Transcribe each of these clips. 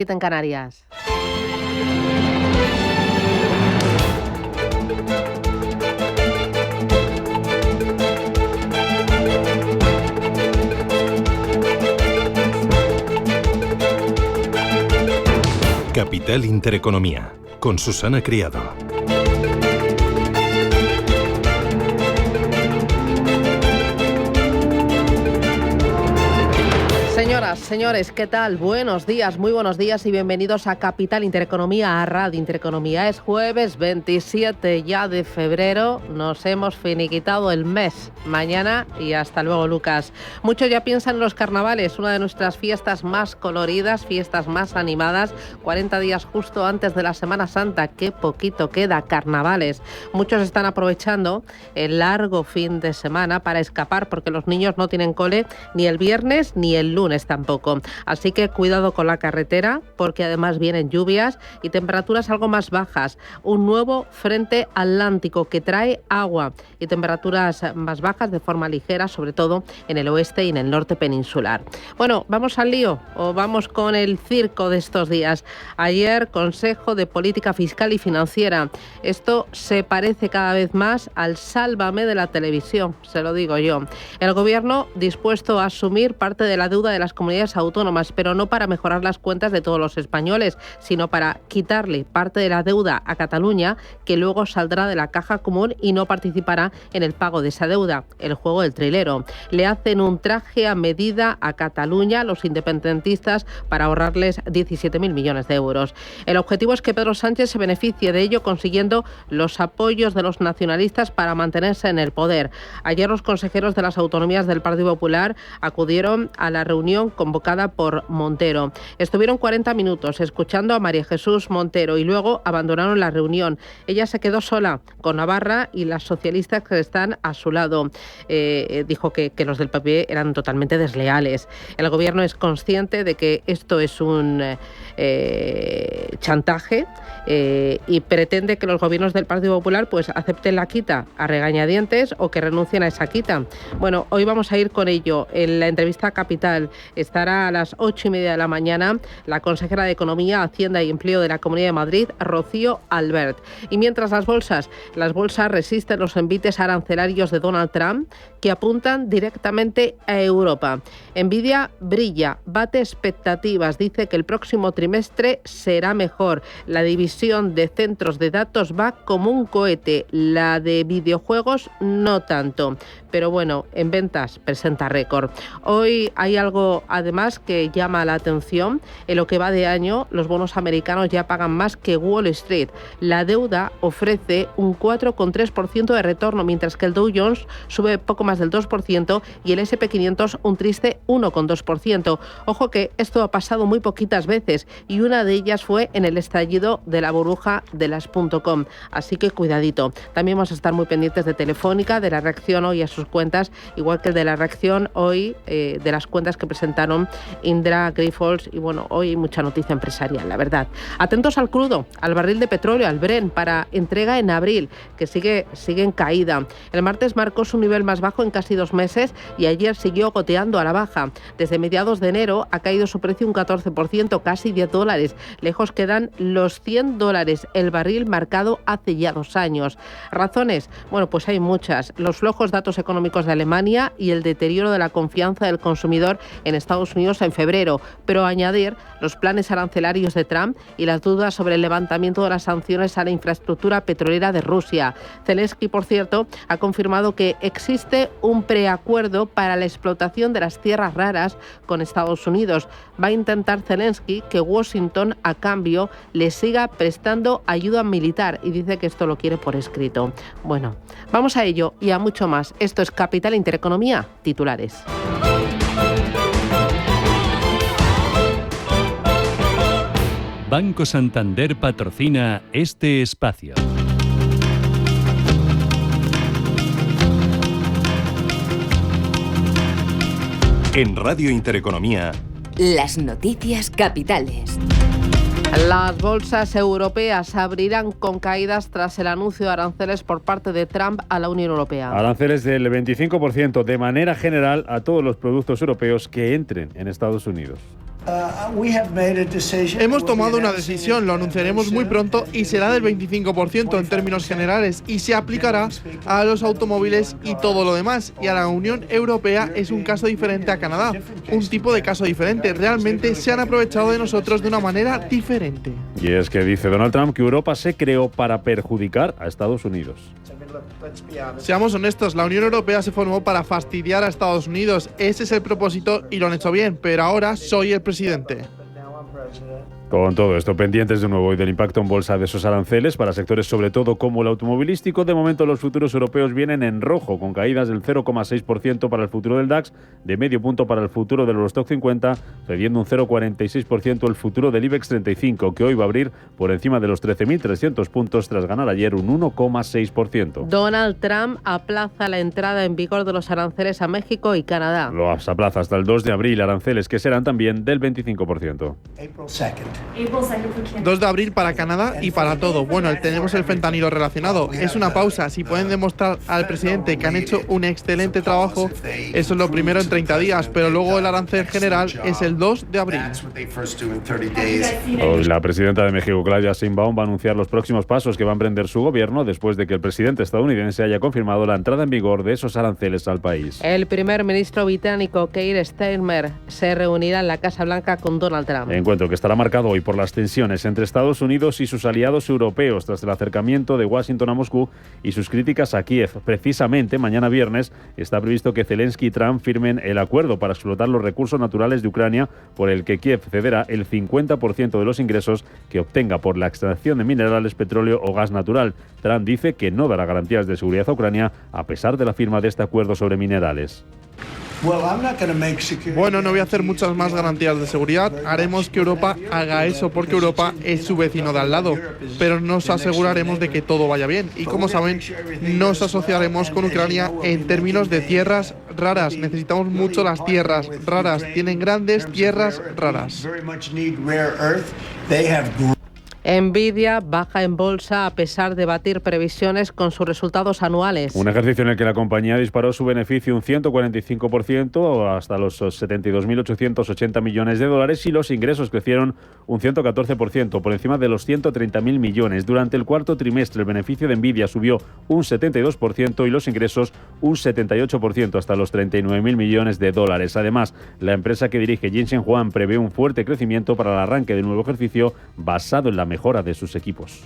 En Canarias. Capital Intereconomía, con Susana Criado. Señoras, señores, ¿qué tal? Buenos días, muy buenos días y bienvenidos a Capital Intereconomía, a Radio Intereconomía. Es jueves 27 ya de febrero, nos hemos finiquitado el mes. Mañana y hasta luego, Lucas. Muchos ya piensan en los carnavales, una de nuestras fiestas más coloridas, fiestas más animadas, 40 días justo antes de la Semana Santa. Qué poquito queda, carnavales. Muchos están aprovechando el largo fin de semana para escapar porque los niños no tienen cole ni el viernes ni el lunes tampoco. Así que cuidado con la carretera porque además vienen lluvias y temperaturas algo más bajas. Un nuevo frente atlántico que trae agua y temperaturas más bajas de forma ligera, sobre todo en el oeste y en el norte peninsular. Bueno, ¿vamos al lío o vamos con el circo de estos días? Ayer, Consejo de Política Fiscal y Financiera. Esto se parece cada vez más al Sálvame de la televisión, se lo digo yo. El Gobierno dispuesto a asumir parte de la deuda de las comunidades autónomas, pero no para mejorar las cuentas de todos los españoles, sino para quitarle parte de la deuda a Cataluña, que luego saldrá de la caja común y no participará en el pago de esa deuda. El juego del trilero. Le hacen un traje a medida a Cataluña, los independentistas, para ahorrarles 17.000 millones de euros. El objetivo es que Pedro Sánchez se beneficie de ello, consiguiendo los apoyos de los nacionalistas para mantenerse en el poder. Ayer los consejeros de las autonomías del Partido Popular acudieron a la reunión convocada por Montero. Estuvieron 40 minutos escuchando a María Jesús Montero y luego abandonaron la reunión. Ella se quedó sola con Navarra y las socialistas que están a su lado. Dijo que los del PP eran totalmente desleales. El Gobierno es consciente de que esto es un chantaje y pretende que los gobiernos del Partido Popular pues acepten la quita a regañadientes o que renuncien a esa quita. Bueno, hoy vamos a ir con ello. En la entrevista a Capital estará a las 8:30 de la mañana la consejera de Economía, Hacienda y Empleo de la Comunidad de Madrid, Rocío Albert. Y mientras las bolsas resisten los envites arancelarios de Donald Trump, que apuntan directamente a Europa. Nvidia brilla, bate expectativas, dice que el próximo trimestre será mejor. La división de centros de datos va como un cohete, la de videojuegos no tanto. Pero bueno, en ventas presenta récord. Hoy hay algo además que llama la atención. En lo que va de año, los bonos americanos ya pagan más que Wall Street. La deuda ofrece un 4,3% de retorno, mientras que el Dow Jones sube poco más del 2% y el S&P 500 un triste 1,2%. Ojo que esto ha pasado muy poquitas veces y una de ellas fue en el estallido de la burbuja de las .com. Así que cuidadito. También vamos a estar muy pendientes de Telefónica, de la reacción hoy a sus cuentas, igual que de la reacción hoy de las cuentas que presentaron Indra, Grifols y bueno, hoy hay mucha noticia empresarial, la verdad. Atentos al crudo, al barril de petróleo, al Brent, para entrega en abril, que sigue en caída. El martes marcó su nivel más bajo en casi 2 meses y ayer siguió goteando a la baja. Desde mediados de enero ha caído su precio un 14%, casi $10. Lejos quedan los $100 el barril marcado hace ya 2 años. ¿Razones? Bueno, pues hay muchas. Los flojos datos económicos de Alemania y el deterioro de la confianza del consumidor en Estados Unidos en febrero, pero añadir los planes arancelarios de Trump y las dudas sobre el levantamiento de las sanciones a la infraestructura petrolera de Rusia. Zelensky, por cierto, ha confirmado que existe un preacuerdo para la explotación de las tierras raras con Estados Unidos. Va a intentar Zelensky que Washington, a cambio, le siga prestando ayuda militar y dice que esto lo quiere por escrito. Bueno, vamos a ello y a mucho más. Esto es Capital Intereconomía, titulares. Banco Santander patrocina este espacio. En Radio Intereconomía, las noticias capitales. Las bolsas europeas abrirán con caídas tras el anuncio de aranceles por parte de Trump a la Unión Europea. Aranceles del 25% de manera general a todos los productos europeos que entren en Estados Unidos. Hemos tomado una decisión, lo anunciaremos muy pronto y será del 25% en términos generales y se aplicará a los automóviles y todo lo demás. Y a la Unión Europea es un caso diferente a Canadá, un tipo de caso diferente. Realmente se han aprovechado de nosotros de una manera diferente. Y es que dice Donald Trump que Europa se creó para perjudicar a Estados Unidos. Seamos honestos, la Unión Europea se formó para fastidiar a Estados Unidos. Ese es el propósito y lo han hecho bien, pero ahora soy el presidente. Con todo esto, pendientes de nuevo y del impacto en bolsa de esos aranceles para sectores sobre todo como el automovilístico, de momento los futuros europeos vienen en rojo, con caídas del 0,6% para el futuro del DAX, de medio punto para el futuro del Eurostock 50, cediendo un 0,46% el futuro del IBEX 35, que hoy va a abrir por encima de los 13.300 puntos tras ganar ayer un 1,6%. Donald Trump aplaza la entrada en vigor de los aranceles a México y Canadá. Los aplaza hasta el 2 de abril, aranceles que serán también del 25%. 2 de abril para Canadá y para todo. Bueno, tenemos el fentanilo relacionado. Es una pausa. Si pueden demostrar al presidente que han hecho un excelente trabajo, eso es lo primero en 30 días, pero luego el arancel general es el 2 de abril. Hoy la presidenta de México, Claudia Sheinbaum, va a anunciar los próximos pasos que va a emprender su gobierno después de que el presidente estadounidense haya confirmado la entrada en vigor de esos aranceles al país. El primer ministro británico, Keir Starmer, se reunirá en la Casa Blanca con Donald Trump. Encuentro que estará marcado hoy por las tensiones entre Estados Unidos y sus aliados europeos tras el acercamiento de Washington a Moscú y sus críticas a Kiev. Precisamente mañana viernes está previsto que Zelensky y Trump firmen el acuerdo para explotar los recursos naturales de Ucrania, por el que Kiev cederá el 50% de los ingresos que obtenga por la extracción de minerales, petróleo o gas natural. Trump dice que no dará garantías de seguridad a Ucrania a pesar de la firma de este acuerdo sobre minerales. Bueno, no voy a hacer muchas más garantías de seguridad. Haremos que Europa haga eso porque Europa es su vecino de al lado. Pero nos aseguraremos de que todo vaya bien. Y como saben, nos asociaremos con Ucrania en términos de tierras raras. Necesitamos mucho las tierras raras. Tienen grandes tierras raras. Nvidia baja en bolsa a pesar de batir previsiones con sus resultados anuales. Un ejercicio en el que la compañía disparó su beneficio un 145% hasta los 72.880 millones de dólares y los ingresos crecieron un 114% por encima de los 130.000 millones. Durante el cuarto trimestre el beneficio de Nvidia subió un 72% y los ingresos un 78% hasta los 39.000 millones de dólares. Además, la empresa que dirige Jensen Huang prevé un fuerte crecimiento para el arranque del nuevo ejercicio basado en la mejora de sus equipos.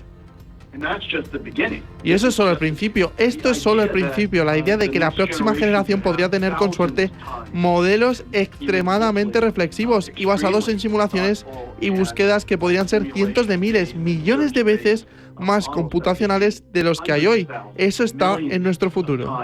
Y eso es solo el principio. Esto es solo el principio. La idea de que la próxima generación podría tener con suerte modelos extremadamente reflexivos y basados en simulaciones y búsquedas que podrían ser cientos de miles, millones de veces más computacionales de los que hay hoy. Eso está en nuestro futuro.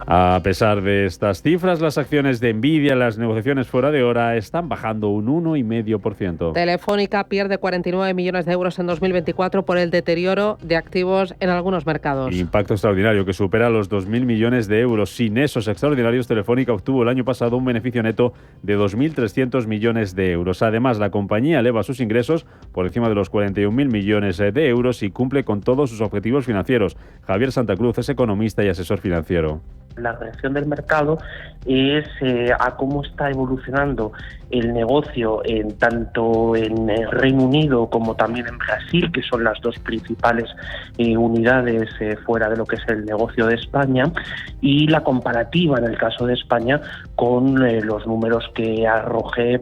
A pesar de estas cifras, las acciones de Nvidia en las negociaciones fuera de hora están bajando un 1,5%. Telefónica pierde 49 millones de euros en 2024 por el deterioro de activos en algunos mercados. Impacto extraordinario que supera los 2.000 millones de euros. Sin esos extraordinarios, Telefónica obtuvo el año pasado un beneficio neto de 2.300 millones de euros. Además, la compañía eleva sus ingresos por encima de los 41.000 millones de euros y cumple con todos sus objetivos financieros. Javier Santa Cruz es economista y asesor financiero. La reacción del mercado es a cómo está evolucionando el negocio tanto en Reino Unido como también en Brasil, que son las dos principales unidades fuera de lo que es el negocio de España, y la comparativa en el caso de España con los números que arrojé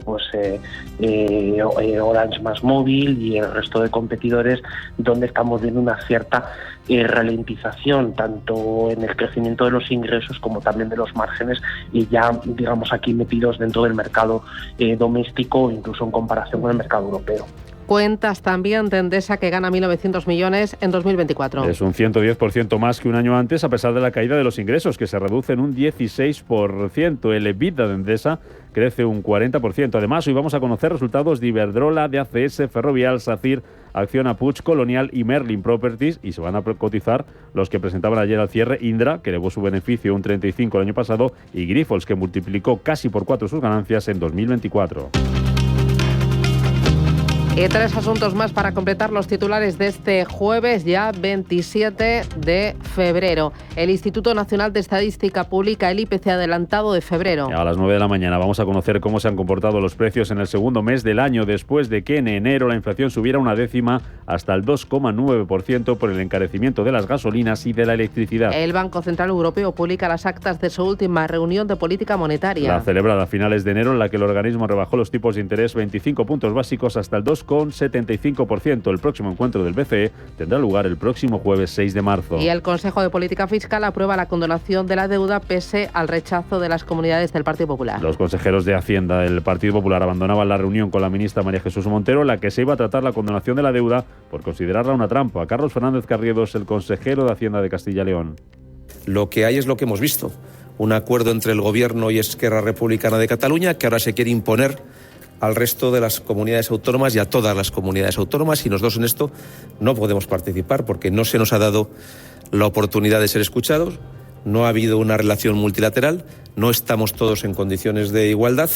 Orange más Móvil y el resto de competidores, donde estamos viendo una cierta ralentización tanto en el crecimiento de los ingresos como también de los márgenes, y ya digamos aquí metidos dentro del mercado doméstico, incluso en comparación con el mercado europeo. Cuentas también de Endesa, que gana 1.900 millones en 2024. Es un 110% más que un año antes, a pesar de la caída de los ingresos, que se reducen un 16%. El EBITDA de Endesa crece un 40%. Además, hoy vamos a conocer resultados de Iberdrola, de ACS, Ferrovial, SACIR, Acciona, Puig, Colonial y Merlin Properties, y se van a cotizar los que presentaban ayer al cierre: Indra, que elevó su beneficio un 35% el año pasado, y Grifols, que multiplicó casi por 4 sus ganancias en 2024. Y 3 asuntos más para completar los titulares de este jueves, ya 27 de febrero. El Instituto Nacional de Estadística publica el IPC adelantado de febrero. A las 9 de la mañana vamos a conocer cómo se han comportado los precios en el segundo mes del año, después de que en enero la inflación subiera una décima hasta el 2,9% por el encarecimiento de las gasolinas y de la electricidad. El Banco Central Europeo publica las actas de su última reunión de política monetaria. La celebrada a finales de enero, en la que el organismo rebajó los tipos de interés 25 puntos básicos hasta el 2,75%. El próximo encuentro del BCE tendrá lugar el próximo jueves 6 de marzo. Y el Consejo de Política Fiscal aprueba la condonación de la deuda pese al rechazo de las comunidades del Partido Popular. Los consejeros de Hacienda del Partido Popular abandonaban la reunión con la ministra María Jesús Montero, en la que se iba a tratar la condonación de la deuda por considerarla una trampa. Carlos Fernández Carriedo es el consejero de Hacienda de Castilla y León. Lo que hay es lo que hemos visto, un acuerdo entre el Gobierno y Esquerra Republicana de Cataluña que ahora se quiere imponer al resto de las comunidades autónomas y a todas las comunidades autónomas, y nosotros en esto no podemos participar porque no se nos ha dado la oportunidad de ser escuchados, no ha habido una relación multilateral, no estamos todos en condiciones de igualdad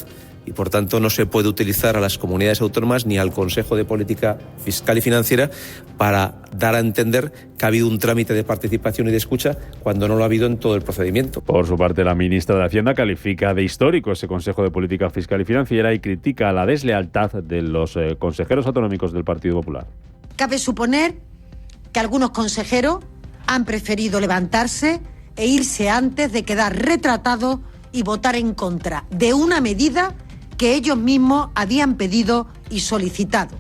y por tanto no se puede utilizar a las comunidades autónomas ni al Consejo de Política Fiscal y Financiera para dar a entender que ha habido un trámite de participación y de escucha cuando no lo ha habido en todo el procedimiento. Por su parte, la ministra de Hacienda califica de histórico ese Consejo de Política Fiscal y Financiera y critica la deslealtad de los consejeros autonómicos del Partido Popular. Cabe suponer que algunos consejeros han preferido levantarse e irse antes de quedar retratados y votar en contra de una medida que ellos mismos habían pedido y solicitado.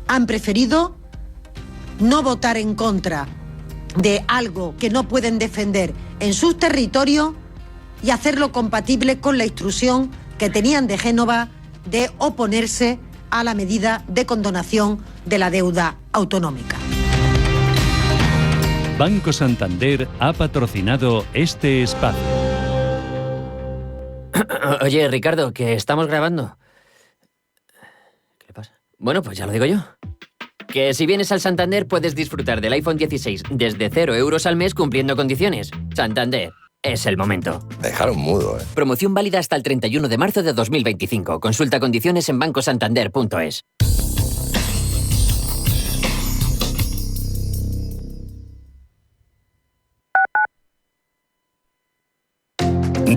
Han preferido no votar en contra de algo que no pueden defender en sus territorios y hacerlo compatible con la instrucción que tenían de Génova de oponerse a la medida de condonación de la deuda autonómica. Banco Santander ha patrocinado este espacio. Oye, Ricardo, que estamos grabando. ¿Qué le pasa? Bueno, pues ya lo digo yo. Que si vienes al Santander puedes disfrutar del iPhone 16 desde 0 euros al mes cumpliendo condiciones. Santander, es el momento. Me dejaron mudo, ¿eh? Promoción válida hasta el 31 de marzo de 2025. Consulta condiciones en bancosantander.es.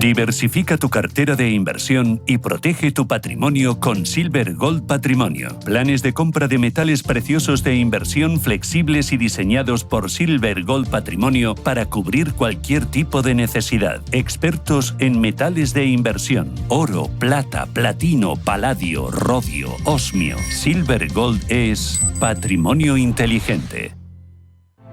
Diversifica tu cartera de inversión y protege tu patrimonio con Silver Gold Patrimonio. Planes de compra de metales preciosos de inversión flexibles y diseñados por Silver Gold Patrimonio para cubrir cualquier tipo de necesidad. Expertos en metales de inversión: oro, plata, platino, paladio, rodio, osmio. Silver Gold es patrimonio inteligente.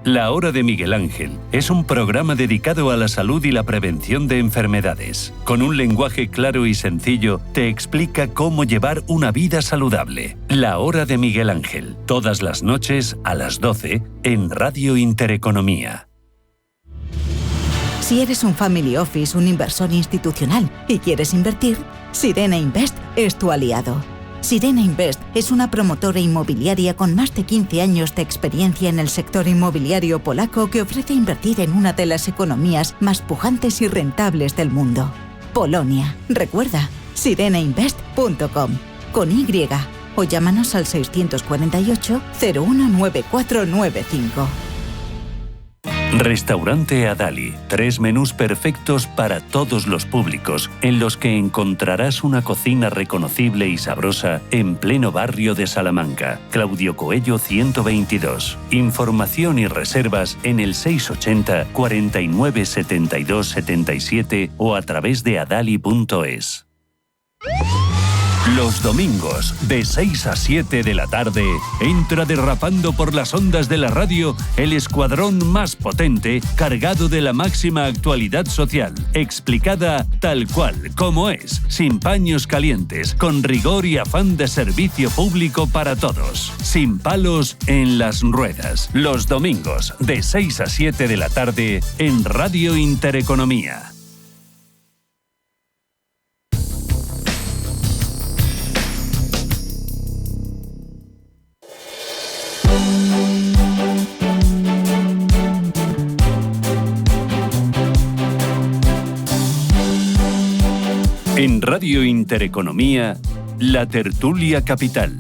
La Hora de Miguel Ángel es un programa dedicado a la salud y la prevención de enfermedades. Con un lenguaje claro y sencillo, te explica cómo llevar una vida saludable. La Hora de Miguel Ángel, todas las noches a las 12 en Radio Intereconomía. Si eres un family office, un inversor institucional y quieres invertir, Sirena Invest es tu aliado. Sirena Invest es una promotora inmobiliaria con más de 15 años de experiencia en el sector inmobiliario polaco que ofrece invertir en una de las economías más pujantes y rentables del mundo. Polonia. Recuerda, sirenainvest.com con Y o llámanos al 648 019495. Restaurante Adali. 3 menús perfectos para todos los públicos, en los que encontrarás una cocina reconocible y sabrosa en pleno barrio de Salamanca. Claudio Coello 122. Información y reservas en el 680 49 72 77 o a través de adali.es. Los domingos, de 6 a 7 de la tarde, entra derrapando por las ondas de la radio el escuadrón más potente, cargado de la máxima actualidad social, explicada tal cual, como es, sin paños calientes, con rigor y afán de servicio público para todos, sin palos en las ruedas. Los domingos, de 6 a 7 de la tarde, en Radio Intereconomía. En Radio Intereconomía, La Tertulia Capital.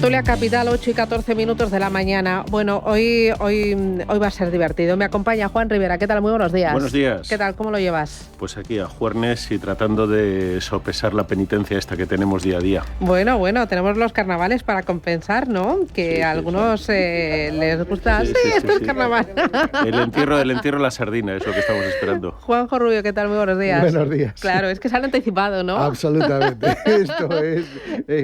Tertulia Capital, 8 y 14 minutos de la mañana. Bueno, hoy va a ser divertido. Me acompaña Juan Rivera. ¿Qué tal? Muy buenos días. Buenos días. ¿Qué tal? ¿Cómo lo llevas? Pues aquí a juernes y tratando de sopesar la penitencia esta que tenemos día a día. Bueno, tenemos los carnavales para compensar, ¿no? Que a algunos les gusta. Sí, esto es carnaval. El entierro de la sardina es lo que estamos esperando. Juanjo Rubio, ¿qué tal? Muy buenos días. Buenos días. Claro, es que se han anticipado, ¿no? Absolutamente. Esto es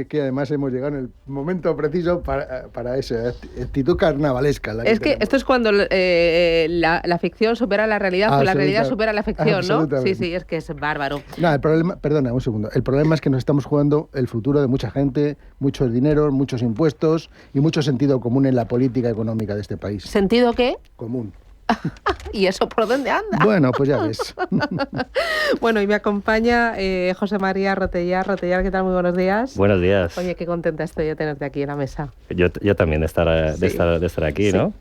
que además hemos llegado en el momento preciso para esa actitud carnavalesca. Es que esto es cuando la ficción supera la realidad o la realidad supera la ficción, ¿no? Sí, es que es bárbaro. No, el problema, perdona, un segundo. El problema es que nos estamos jugando el futuro de mucha gente, mucho dinero, muchos impuestos y mucho sentido común en la política económica de este país. ¿Sentido qué? Común. ¿Y eso por dónde anda? Bueno, pues ya ves. Bueno, y me acompaña José María Rotellar. Rotellar, ¿qué tal? Muy buenos días. Buenos días. Oye, qué contenta estoy de tenerte aquí en la mesa. Yo también de estar aquí, sí. ¿No?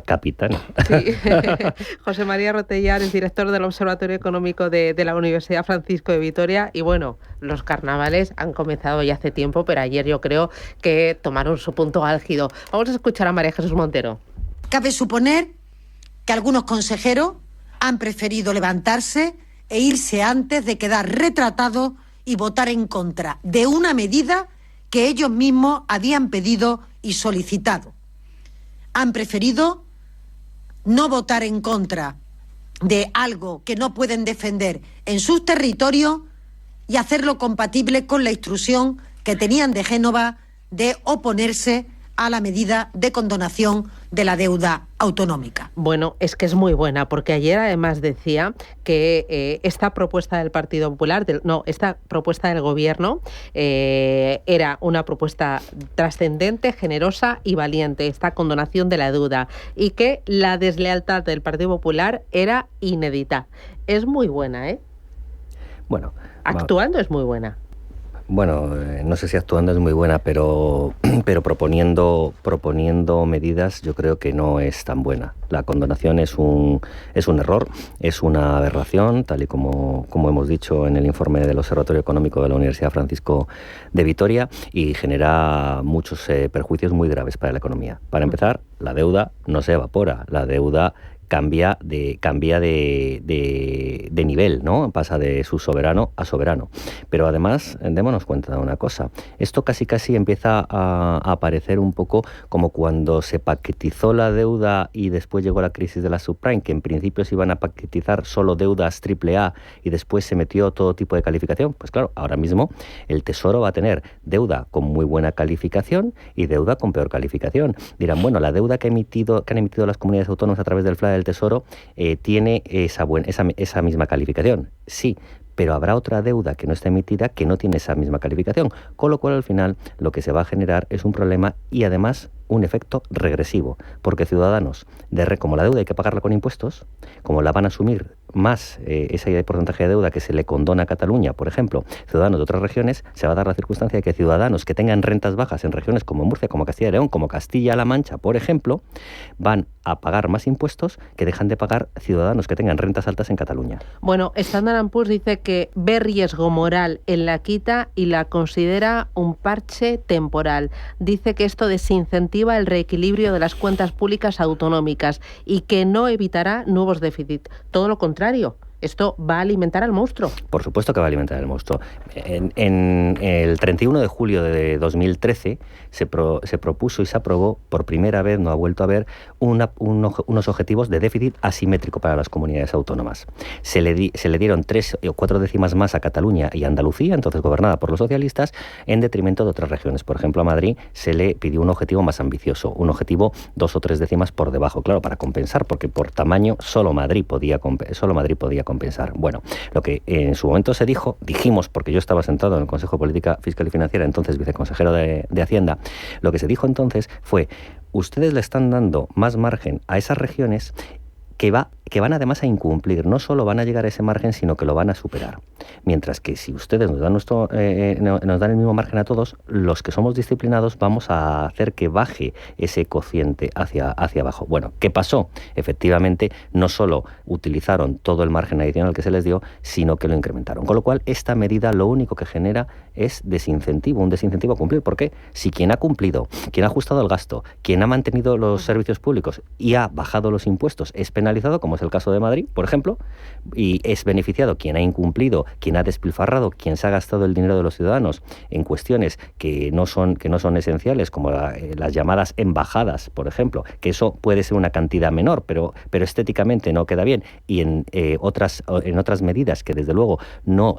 Capitán. Sí. José María Rotellar es director del Observatorio Económico de la Universidad Francisco de Vitoria. Y bueno, los carnavales han comenzado ya hace tiempo, pero ayer yo creo que tomaron su punto álgido. Vamos a escuchar a María Jesús Montero. Cabe suponer que algunos consejeros han preferido levantarse e irse antes de quedar retratados y votar en contra de una medida que ellos mismos habían pedido y solicitado. Han preferido no votar en contra de algo que no pueden defender en sus territorios y hacerlo compatible con la instrucción que tenían de Génova de oponerse a la medida de condonación de la deuda autonómica. Bueno, es que es muy buena, porque ayer además decía que esta propuesta del Partido Popular, esta propuesta del Gobierno era una propuesta trascendente, generosa y valiente, esta condonación de la deuda, y que la deslealtad del Partido Popular era inédita. Es muy buena, ¿eh? Bueno, actuando es muy buena. Bueno, no sé si actuando es muy buena, pero proponiendo medidas yo creo que no es tan buena. La condonación es un error, es una aberración, tal y como hemos dicho en el informe del Observatorio Económico de la Universidad Francisco de Vitoria, y genera muchos perjuicios muy graves para la economía. Para empezar, la deuda no se evapora, la deuda cambia de nivel, ¿no? Pasa de subsoberano a soberano. Pero además, démonos cuenta de una cosa. Esto casi empieza a aparecer un poco como cuando se paquetizó la deuda y después llegó la crisis de la subprime, que en principio se iban a paquetizar solo deudas AAA y después se metió todo tipo de calificación. Pues claro, ahora mismo el Tesoro va a tener deuda con muy buena calificación y deuda con peor calificación. Dirán, bueno, la deuda que han emitido las comunidades autónomas a través del FLA del Tesoro tiene esa misma calificación. Sí, pero habrá otra deuda que no está emitida que no tiene esa misma calificación, con lo cual al final lo que se va a generar es un problema y además un efecto regresivo, porque ciudadanos, como la deuda hay que pagarla con impuestos, como la van a asumir más ese porcentaje de deuda que se le condona a Cataluña, por ejemplo, ciudadanos de otras regiones, se va a dar la circunstancia de que ciudadanos que tengan rentas bajas en regiones como Murcia, como Castilla y León, como Castilla-La Mancha, por ejemplo, van a pagar más impuestos que dejan de pagar ciudadanos que tengan rentas altas en Cataluña. Bueno, Standard & Poor's dice que ve riesgo moral en la quita y la considera un parche temporal. Dice que esto desincentiva el reequilibrio de las cuentas públicas autonómicas y que no evitará nuevos déficits. Todo lo contrario. Esto va a alimentar al monstruo. Por supuesto que va a alimentar al monstruo. En el 31 de julio de 2013 se propuso y se aprobó por primera vez, no ha vuelto a haber, unos objetivos de déficit asimétrico para las comunidades autónomas. Se le dieron 3 o 4 décimas más a Cataluña y Andalucía, entonces gobernada por los socialistas, en detrimento de otras regiones. Por ejemplo, a Madrid se le pidió un objetivo más ambicioso, un objetivo 2 o 3 décimas por debajo, claro, para compensar, porque por tamaño solo Madrid podía compensar. Bueno, lo que en su momento dijimos, porque yo estaba sentado en el Consejo de Política Fiscal y Financiera, entonces viceconsejero de Hacienda, lo que se dijo entonces fue: ustedes le están dando más margen a esas regiones que que van además a incumplir. No solo van a llegar a ese margen, sino que lo van a superar. Mientras que si ustedes nos dan el mismo margen a todos, los que somos disciplinados vamos a hacer que baje ese cociente hacia abajo. Bueno, ¿qué pasó? Efectivamente, no solo utilizaron todo el margen adicional que se les dio, sino que lo incrementaron. Con lo cual, esta medida lo único que genera es un desincentivo a cumplir. ¿Por qué? Si quien ha cumplido, quien ha ajustado el gasto, quien ha mantenido los servicios públicos y ha bajado los impuestos es penalizado, como es el caso de Madrid, por ejemplo, y es beneficiado quien ha incumplido, quien ha despilfarrado, quien se ha gastado el dinero de los ciudadanos en cuestiones que no son esenciales, como las llamadas embajadas, por ejemplo, que eso puede ser una cantidad menor, pero estéticamente no queda bien, y en otras medidas que desde luego no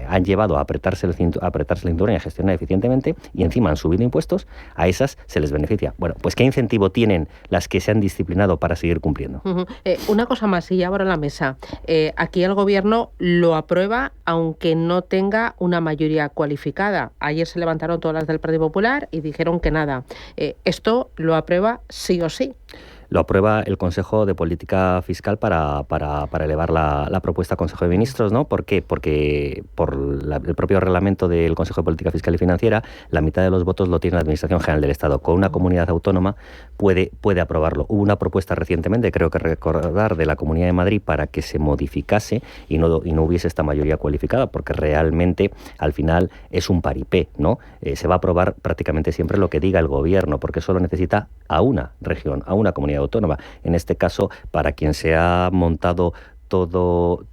han llevado a apretarse el cinturón y a gestionar eficientemente, y encima han subido impuestos, a esas se les beneficia. Bueno, pues ¿qué incentivo tienen las que se han disciplinado para seguir cumpliendo? Una cosa más, y ya abro la mesa. Aquí el Gobierno lo aprueba aunque no tenga una mayoría cualificada. Ayer se levantaron todas las del Partido Popular y dijeron que nada. ¿Esto lo aprueba sí o sí? Lo aprueba el Consejo de Política Fiscal para elevar la propuesta al Consejo de Ministros, ¿no? ¿Por qué? Porque por el propio reglamento del Consejo de Política Fiscal y Financiera, la mitad de los votos lo tiene la Administración General del Estado. Con una comunidad autónoma puede aprobarlo. Hubo una propuesta recientemente, creo que recordar, de la Comunidad de Madrid para que se modificase y no hubiese esta mayoría cualificada, porque realmente al final es un paripé, ¿no? Se va a aprobar prácticamente siempre lo que diga el Gobierno, porque solo necesita a una región, a una comunidad autónoma. En este caso, para quien se ha montado todo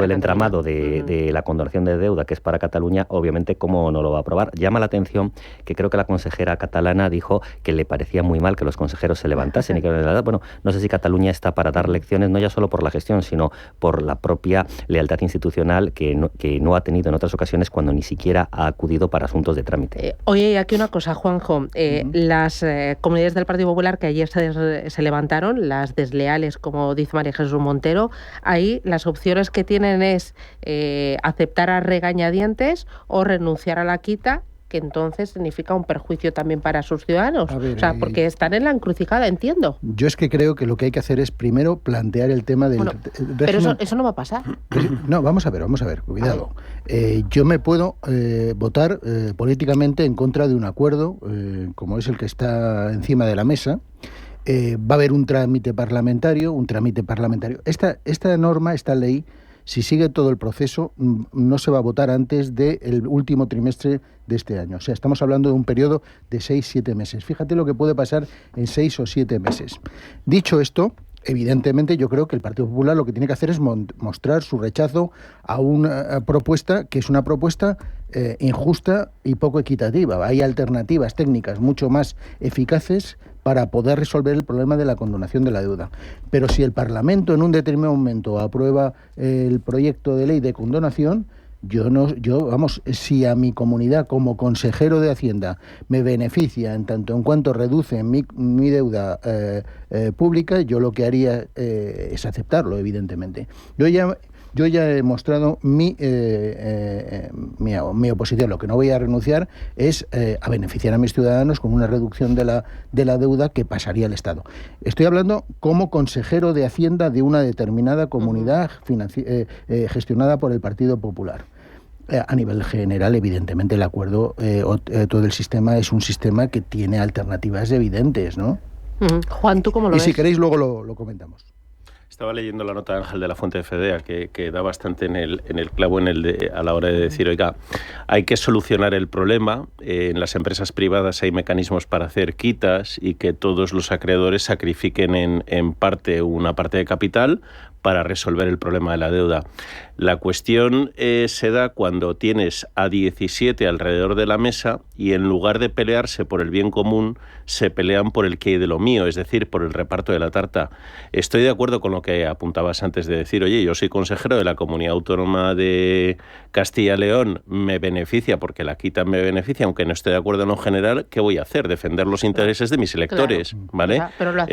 el entramado de la condonación de deuda, que es para Cataluña, obviamente, ¿cómo no lo va a aprobar? Llama la atención que creo que la consejera catalana dijo que le parecía muy mal que los consejeros se levantasen y que, bueno, no sé si Cataluña está para dar lecciones, no ya solo por la gestión, sino por la propia lealtad institucional que no ha tenido en otras ocasiones cuando ni siquiera ha acudido para asuntos de trámite. Oye, y aquí una cosa, Juanjo. Las comunidades del Partido Popular que ayer se levantaron, las desleales, como dice María Jesús Montero, ahí las opciones que tienen es aceptar a regañadientes o renunciar a la quita, que entonces significa un perjuicio también para sus ciudadanos. Ver, porque están en la encrucijada, entiendo. Yo es que creo que lo que hay que hacer es primero plantear el tema del... pero eso no va a pasar. No, vamos a ver, cuidado. Yo me puedo votar políticamente en contra de un acuerdo, como es el que está encima de la mesa. Va a haber un trámite parlamentario. Esta norma, esta ley, si sigue todo el proceso, no se va a votar antes del último trimestre de este año. O sea, estamos hablando de un periodo de 6-7 meses. Fíjate lo que puede pasar en 6 o 7 meses. Dicho esto, evidentemente yo creo que el Partido Popular lo que tiene que hacer es mostrar su rechazo a una propuesta que es una propuesta injusta y poco equitativa. Hay alternativas técnicas mucho más eficaces para poder resolver el problema de la condonación de la deuda. Pero si el Parlamento en un determinado momento aprueba el proyecto de ley de condonación, si a mi comunidad como consejero de Hacienda me beneficia en tanto en cuanto reduce mi deuda pública, yo lo que haría es aceptarlo, evidentemente. Yo ya he mostrado mi oposición. Lo que no voy a renunciar es a beneficiar a mis ciudadanos con una reducción de la deuda que pasaría al Estado. Estoy hablando como consejero de Hacienda de una determinada comunidad gestionada por el Partido Popular. A nivel general, evidentemente, el acuerdo, todo el sistema es un sistema que tiene alternativas evidentes, ¿no? Juan, ¿tú cómo lo ves? Y si queréis, luego lo comentamos. Estaba leyendo la nota de Ángel de la Fuente de Fedea, que da bastante en el clavo a la hora de decir, oiga, hay que solucionar el problema. En las empresas privadas hay mecanismos para hacer quitas y que todos los acreedores sacrifiquen en parte una parte de capital para resolver el problema de la deuda. La cuestión se da cuando tienes a 17 alrededor de la mesa y en lugar de pelearse por el bien común, se pelean por el qué de lo mío, es decir, por el reparto de la tarta. Estoy de acuerdo con lo que apuntabas antes de decir, oye, yo soy consejero de la Comunidad Autónoma de Castilla y León, me beneficia porque la quita me beneficia, aunque no esté de acuerdo en lo general, ¿qué voy a hacer? Defender los intereses de mis electores, claro. ¿Vale? O sea, pero lo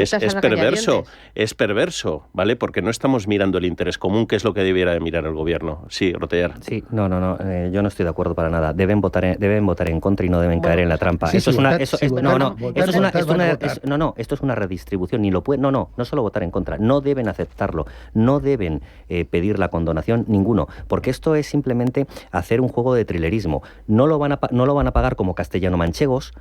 es perverso, ¿vale? Porque no estamos mirando el interés común, que es lo que debiera de mirar el gobierno. Sí, Rotellar. Sí, no, yo no estoy de acuerdo para nada. Deben votar en contra y no deben caer en la trampa. Esto es una redistribución. Ni lo puede, no solo votar en contra. No deben hacer aceptarlo. No deben pedir la condonación ninguno, porque esto es simplemente hacer un juego de trilerismo. No lo van a pagar como castellano-manchegos,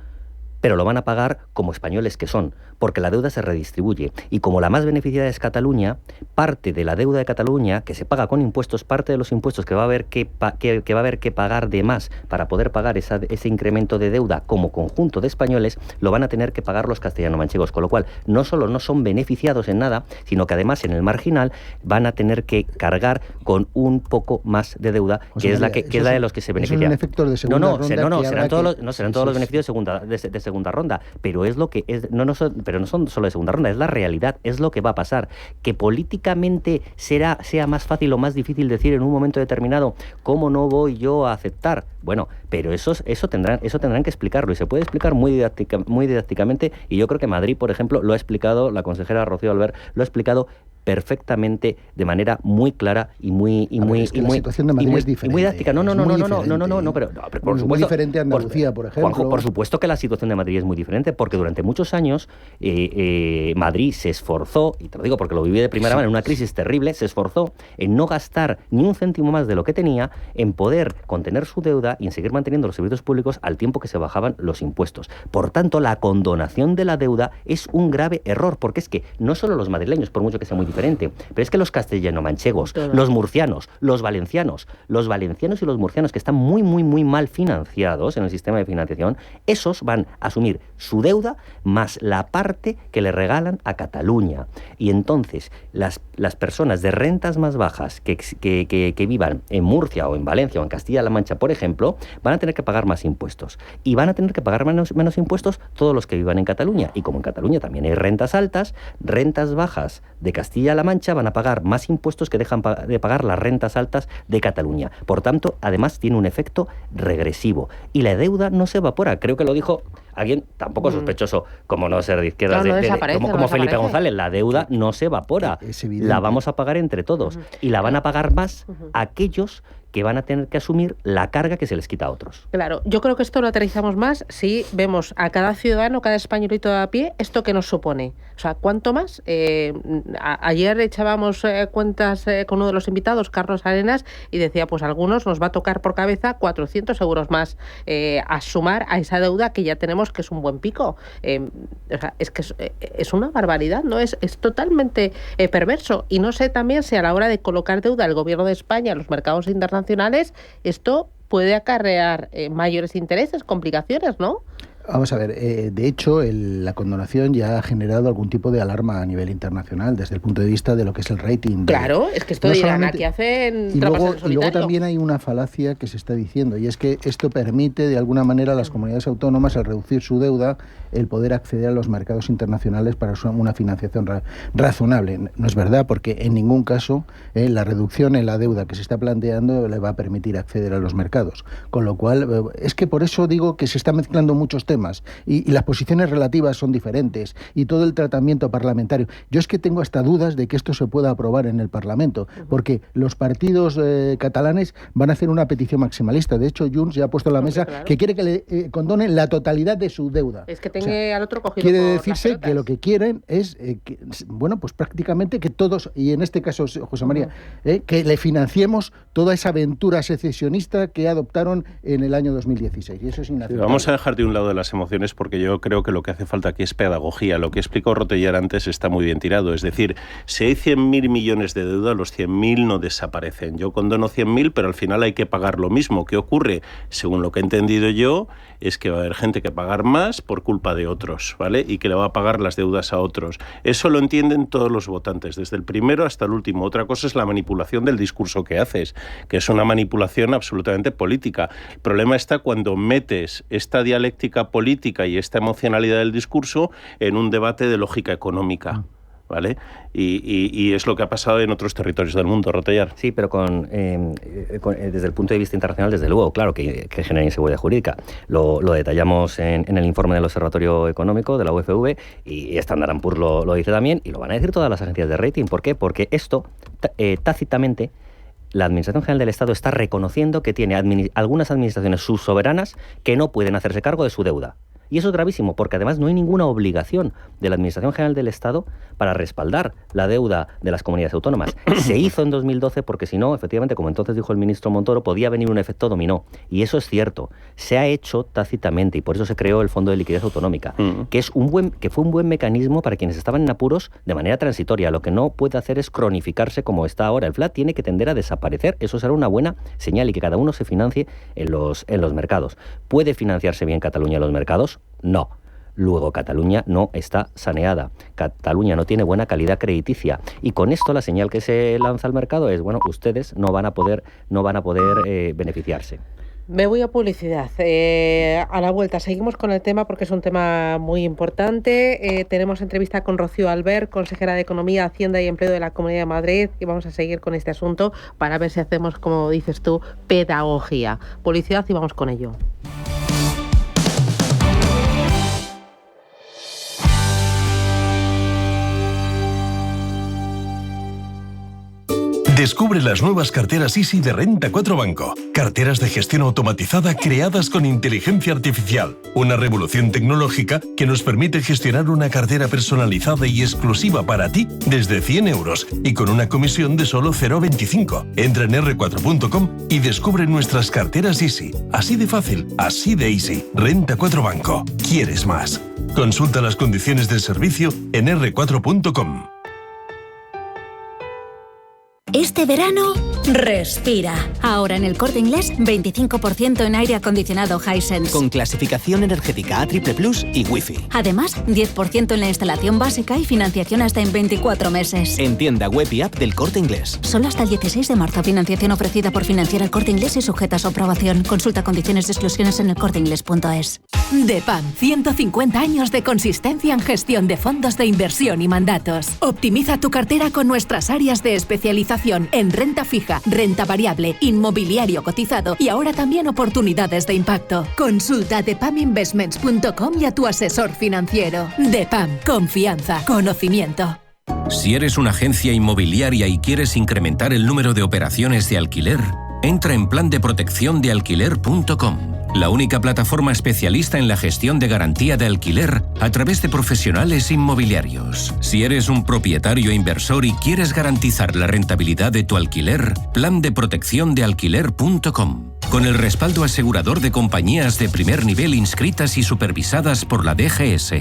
pero lo van a pagar como españoles que son, porque la deuda se redistribuye. Y como la más beneficiada es Cataluña, parte de la deuda de Cataluña, que se paga con impuestos, parte de los impuestos que va a haber que pagar de más para poder pagar ese incremento de deuda como conjunto de españoles, lo van a tener que pagar los castellano-manchegos. Con lo cual, no solo no son beneficiados en nada, sino que además en el marginal van a tener que cargar con un poco más de deuda, que es la de los que se benefician. ¿Es un efecto de segunda ronda? Serán todos los beneficios de segunda ronda, pero es lo que es, pero no son solo de segunda ronda, es la realidad, es lo que va a pasar. Que políticamente sea más fácil o más difícil decir en un momento determinado cómo no voy yo a aceptar. Bueno, pero eso tendrán que explicarlo, y se puede explicar muy didácticamente, y yo creo que Madrid, por ejemplo, lo ha explicado, la consejera Rocío Albert lo ha explicado perfectamente, de manera muy clara y muy la situación de Madrid es diferente. Muy didáctica. No, pero por supuesto, muy diferente a Andalucía, por ejemplo. Juanjo, por supuesto que la situación de Madrid es muy diferente, porque durante muchos años Madrid se esforzó, y te lo digo porque lo viví de primera mano, en una crisis terrible, se esforzó en no gastar ni un céntimo más de lo que tenía, en poder contener su deuda y en seguir manteniendo los servicios públicos al tiempo que se bajaban los impuestos. Por tanto, la condonación de la deuda es un grave error, porque es que no solo los madrileños, por mucho que sea muy diferente, pero es que los castellano-manchegos, los murcianos, los valencianos y los murcianos, que están muy, muy, muy mal financiados en el sistema de financiación, esos van a asumir su deuda más la parte que le regalan a Cataluña. Y entonces, las personas de rentas más bajas que vivan en Murcia o en Valencia o en Castilla-La Mancha, por ejemplo, van a tener que pagar más impuestos. Y van a tener que pagar menos impuestos todos los que vivan en Cataluña. Y como en Cataluña también hay rentas altas, rentas bajas de Castilla-La Mancha van a pagar más impuestos que dejan de pagar las rentas altas de Cataluña. Por tanto, además tiene un efecto regresivo. Y la deuda no se evapora. Creo que lo dijo alguien tampoco sospechoso, como no ser de izquierdas, como Felipe González. La deuda no se evapora. La vamos a pagar entre todos. Y la van a pagar más aquellos que van a tener que asumir la carga que se les quita a otros. Claro, yo creo que esto lo aterrizamos más si vemos a cada ciudadano, cada españolito de a pie, esto que nos supone. O sea, ¿cuánto más? Ayer echábamos cuentas con uno de los invitados, Carlos Arenas, y decía, pues a algunos nos va a tocar por cabeza 400 euros más a sumar a esa deuda que ya tenemos, que es un buen pico. O sea, es que es una barbaridad, ¿no? Es totalmente perverso. Y no sé también si a la hora de colocar deuda el gobierno de España en los mercados internacionales, esto puede acarrear mayores intereses, complicaciones, ¿no? Vamos a ver, de hecho, la condonación ya ha generado algún tipo de alarma a nivel internacional desde el punto de vista de lo que es el rating. Claro, es que esto dirán, aquí hacen trampas en solitario. Y luego también hay una falacia que se está diciendo, y es que esto permite de alguna manera a las comunidades autónomas, al reducir su deuda, el poder acceder a los mercados internacionales para una financiación razonable. No es verdad, porque en ningún caso la reducción en la deuda que se está planteando le va a permitir acceder a los mercados. Con lo cual, es que por eso digo que se están mezclando muchos temas. Y las posiciones relativas son diferentes, y todo el tratamiento parlamentario. Yo es que tengo hasta dudas de que esto se pueda aprobar en el Parlamento, porque los partidos catalanes van a hacer una petición maximalista. De hecho, Junts ya ha puesto en la mesa que quiere que le condonen la totalidad de su deuda. Es que tenga al otro cogido. Quiere decirse que lo que quieren es, pues prácticamente que todos, y en este caso, José María, que le financiemos toda esa aventura secesionista que adoptaron en el año 2016. Y eso es inaceptable. Vamos a dejar de un lado de las emociones, porque yo creo que lo que hace falta aquí es pedagogía. Lo que explicó Rotellar antes está muy bien tirado. Es decir, si hay 100.000 millones de deuda, los 100.000 no desaparecen. Yo condono 100.000, pero al final hay que pagar lo mismo. ¿Qué ocurre? Según lo que he entendido yo, es que va a haber gente que pagar más por culpa de otros, ¿vale? Y que le va a pagar las deudas a otros. Eso lo entienden todos los votantes, desde el primero hasta el último. Otra cosa es la manipulación del discurso que haces, que es una manipulación absolutamente política. El problema está cuando metes esta dialéctica política y esta emocionalidad del discurso en un debate de lógica económica, ¿vale? Y es lo que ha pasado en otros territorios del mundo, Rotellar. Sí, pero desde el punto de vista internacional, desde luego, claro, que genera inseguridad jurídica. Lo detallamos en el informe del Observatorio Económico de la UFV, y Standard & Poor's lo dice también, y lo van a decir todas las agencias de rating. ¿Por qué? Porque esto, tácitamente, la Administración General del Estado está reconociendo que tiene algunas administraciones subsoberanas que no pueden hacerse cargo de su deuda. Y eso es gravísimo, porque además no hay ninguna obligación de la Administración General del Estado para respaldar la deuda de las comunidades autónomas. Se hizo en 2012 porque si no, efectivamente, como entonces dijo el ministro Montoro, podía venir un efecto dominó. Y eso es cierto. Se ha hecho tácitamente y por eso se creó el Fondo de Liquidez Autonómica, que fue un buen mecanismo para quienes estaban en apuros de manera transitoria. Lo que no puede hacer es cronificarse como está ahora. El FLAD tiene que tender a desaparecer. Eso será una buena señal y que cada uno se financie en los mercados. ¿Puede financiarse bien Cataluña en los mercados? No. Luego, Cataluña no está saneada. Cataluña no tiene buena calidad crediticia. Y con esto la señal que se lanza al mercado es, bueno, ustedes no van a poder beneficiarse. Me voy a publicidad. A la vuelta seguimos con el tema porque es un tema muy importante. Tenemos entrevista con Rocío Albert, consejera de Economía, Hacienda y Empleo de la Comunidad de Madrid, y vamos a seguir con este asunto para ver si hacemos, como dices tú, pedagogía. Publicidad y vamos con ello. Descubre las nuevas carteras Easy de Renta 4 Banco. Carteras de gestión automatizada creadas con inteligencia artificial. Una revolución tecnológica que nos permite gestionar una cartera personalizada y exclusiva para ti desde 100 euros y con una comisión de solo 0,25. Entra en r4.com y descubre nuestras carteras Easy. Así de fácil, así de easy. Renta 4 Banco. ¿Quieres más? Consulta las condiciones del servicio en r4.com. Este verano, respira. Ahora en El Corte Inglés, 25% en aire acondicionado Hisense. Con clasificación energética A++ y Wi-Fi. Además, 10% en la instalación básica y financiación hasta en 24 meses. En tienda web y app del Corte Inglés. Solo hasta el 16 de marzo. Financiación ofrecida por Financiera El Corte Inglés y sujeta a su aprobación. Consulta condiciones y exclusiones en elcorteinglés.es. DEPAM, 150 años de consistencia en gestión de fondos de inversión y mandatos. Optimiza tu cartera con nuestras áreas de especialización en renta fija, renta variable, inmobiliario cotizado y ahora también oportunidades de impacto. Consulta depaminvestments.com y a tu asesor financiero. DEPAM, confianza, conocimiento. Si eres una agencia inmobiliaria y quieres incrementar el número de operaciones de alquiler, entra en plandeprotecciondealquiler.com, la única plataforma especialista en la gestión de garantía de alquiler a través de profesionales inmobiliarios. Si eres un propietario e inversor y quieres garantizar la rentabilidad de tu alquiler, plandeprotecciondealquiler.com, con el respaldo asegurador de compañías de primer nivel inscritas y supervisadas por la DGS.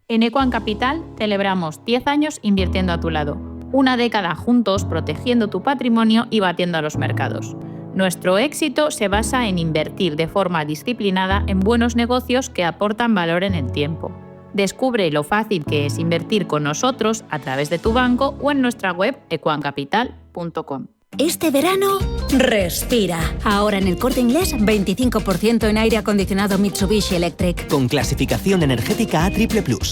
En Equam Capital celebramos 10 años invirtiendo a tu lado. Una década juntos protegiendo tu patrimonio y batiendo a los mercados. Nuestro éxito se basa en invertir de forma disciplinada en buenos negocios que aportan valor en el tiempo. Descubre lo fácil que es invertir con nosotros a través de tu banco o en nuestra web equamcapital.com. Este verano, respira. Ahora en El Corte Inglés, 25% en aire acondicionado Mitsubishi Electric. Con clasificación energética A++.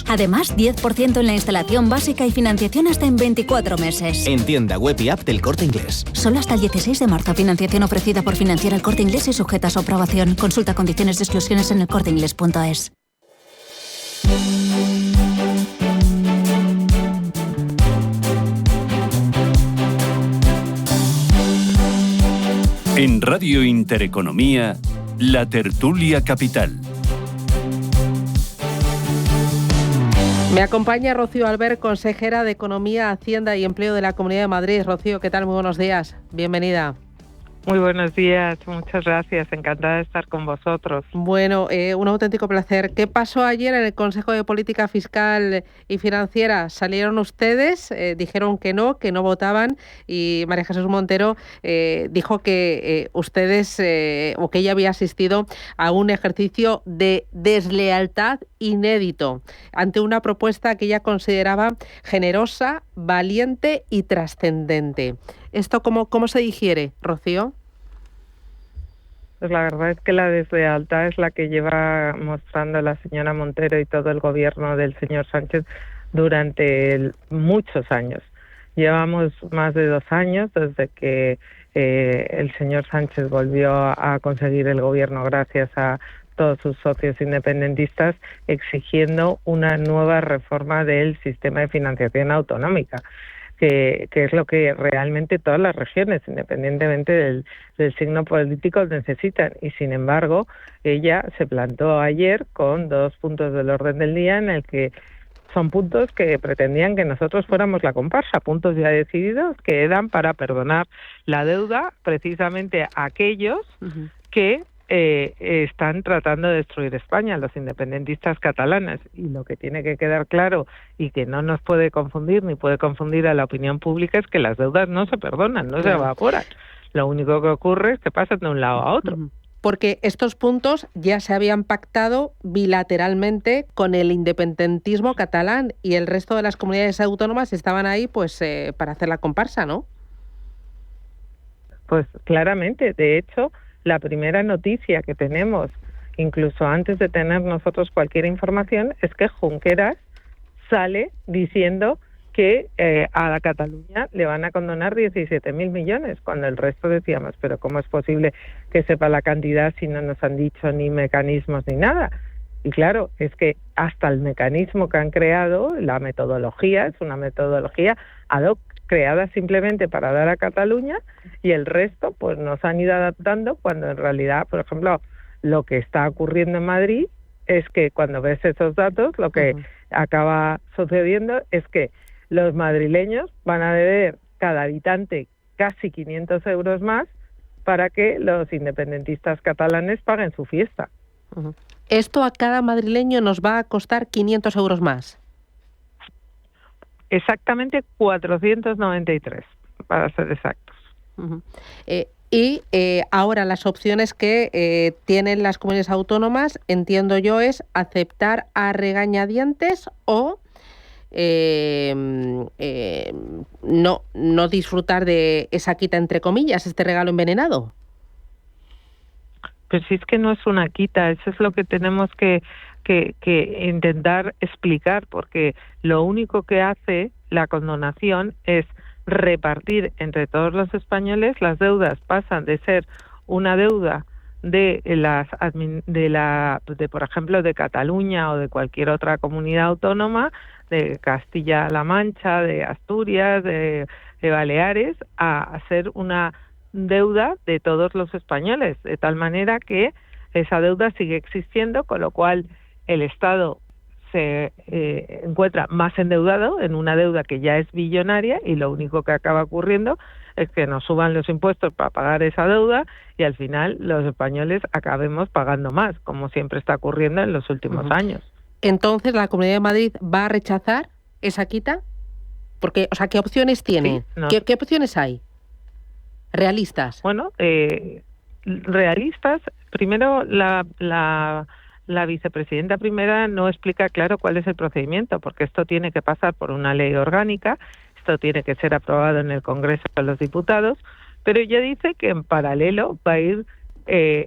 Además, 10% en la instalación básica y financiación hasta en 24 meses. En tienda web y app del Corte Inglés. Solo hasta el 16 de marzo. Financiación ofrecida por Financiera El Corte Inglés y sujeta a su aprobación. Consulta condiciones de exclusiones en elcorteinglés.es. En Radio Intereconomía, La Tertulia Capital. Me acompaña Rocío Albert, consejera de Economía, Hacienda y Empleo de la Comunidad de Madrid. Rocío, ¿qué tal? Muy buenos días. Bienvenida. Muy buenos días, muchas gracias, encantada de estar con vosotros. Bueno, un auténtico placer. ¿Qué pasó ayer en el Consejo de Política Fiscal y Financiera? Salieron ustedes, dijeron que no votaban, y María Jesús Montero dijo que ustedes, o que ella había asistido a un ejercicio de deslealtad inédito ante una propuesta que ella consideraba generosa, valiente y trascendente. ¿Esto cómo se digiere, Rocío? Pues la verdad es que la deslealtad es la que lleva mostrando la señora Montero y todo el gobierno del señor Sánchez durante muchos años. Llevamos más de 2 años desde que el señor Sánchez volvió a conseguir el gobierno gracias a todos sus socios independentistas, exigiendo una nueva reforma del sistema de financiación autonómica. que es lo que realmente todas las regiones, independientemente del signo político, necesitan. Y sin embargo, ella se plantó ayer con 2 puntos del orden del día en el que son puntos que pretendían que nosotros fuéramos la comparsa, puntos ya decididos que eran para perdonar la deuda precisamente a aquellos que están tratando de destruir España, los independentistas catalanes. Y lo que tiene que quedar claro y que no nos puede confundir ni puede confundir a la opinión pública es que las deudas no se perdonan, no se evaporan. Lo único que ocurre es que pasan de un lado a otro. Porque estos puntos ya se habían pactado bilateralmente con el independentismo catalán y el resto de las comunidades autónomas estaban ahí pues para hacer la comparsa, ¿no? Pues claramente, de hecho, la primera noticia que tenemos, incluso antes de tener nosotros cualquier información, es que Junqueras sale diciendo que a la Cataluña le van a condonar 17.000 millones, cuando el resto decíamos, pero ¿cómo es posible que sepa la cantidad si no nos han dicho ni mecanismos ni nada? Y claro, es que hasta el mecanismo que han creado, la metodología, es una metodología ad hoc, creada simplemente para dar a Cataluña, y el resto pues nos han ido adaptando, cuando en realidad, por ejemplo, lo que está ocurriendo en Madrid es que cuando ves esos datos, lo que acaba sucediendo es que los madrileños van a deber cada habitante casi 500 euros más para que los independentistas catalanes paguen su fiesta. Esto a cada madrileño nos va a costar 500 euros más. Exactamente 493, para ser exactos. Ahora las opciones que tienen las comunidades autónomas, entiendo yo, es aceptar a regañadientes o no disfrutar de esa quita, entre comillas, este regalo envenenado. Pues si es que no es una quita, eso es lo que tenemos que intentar explicar, porque lo único que hace la condonación es repartir entre todos los españoles. Las deudas pasan de ser una deuda de por ejemplo de Cataluña o de cualquier otra comunidad autónoma, de Castilla-La Mancha, de Asturias, de Baleares, a ser una deuda de todos los españoles, de tal manera que esa deuda sigue existiendo, con lo cual el Estado se encuentra más endeudado en una deuda que ya es billonaria, y lo único que acaba ocurriendo es que nos suban los impuestos para pagar esa deuda y al final los españoles acabemos pagando más, como siempre está ocurriendo en los últimos años. Entonces, ¿la Comunidad de Madrid va a rechazar esa quita? Porque, o sea, ¿qué opciones tiene? Sí, no. ¿Qué opciones hay? ¿Realistas? Bueno, realistas. Primero, la vicepresidenta primera no explica claro cuál es el procedimiento, porque esto tiene que pasar por una ley orgánica, esto tiene que ser aprobado en el Congreso de los Diputados, pero ella dice que en paralelo va a ir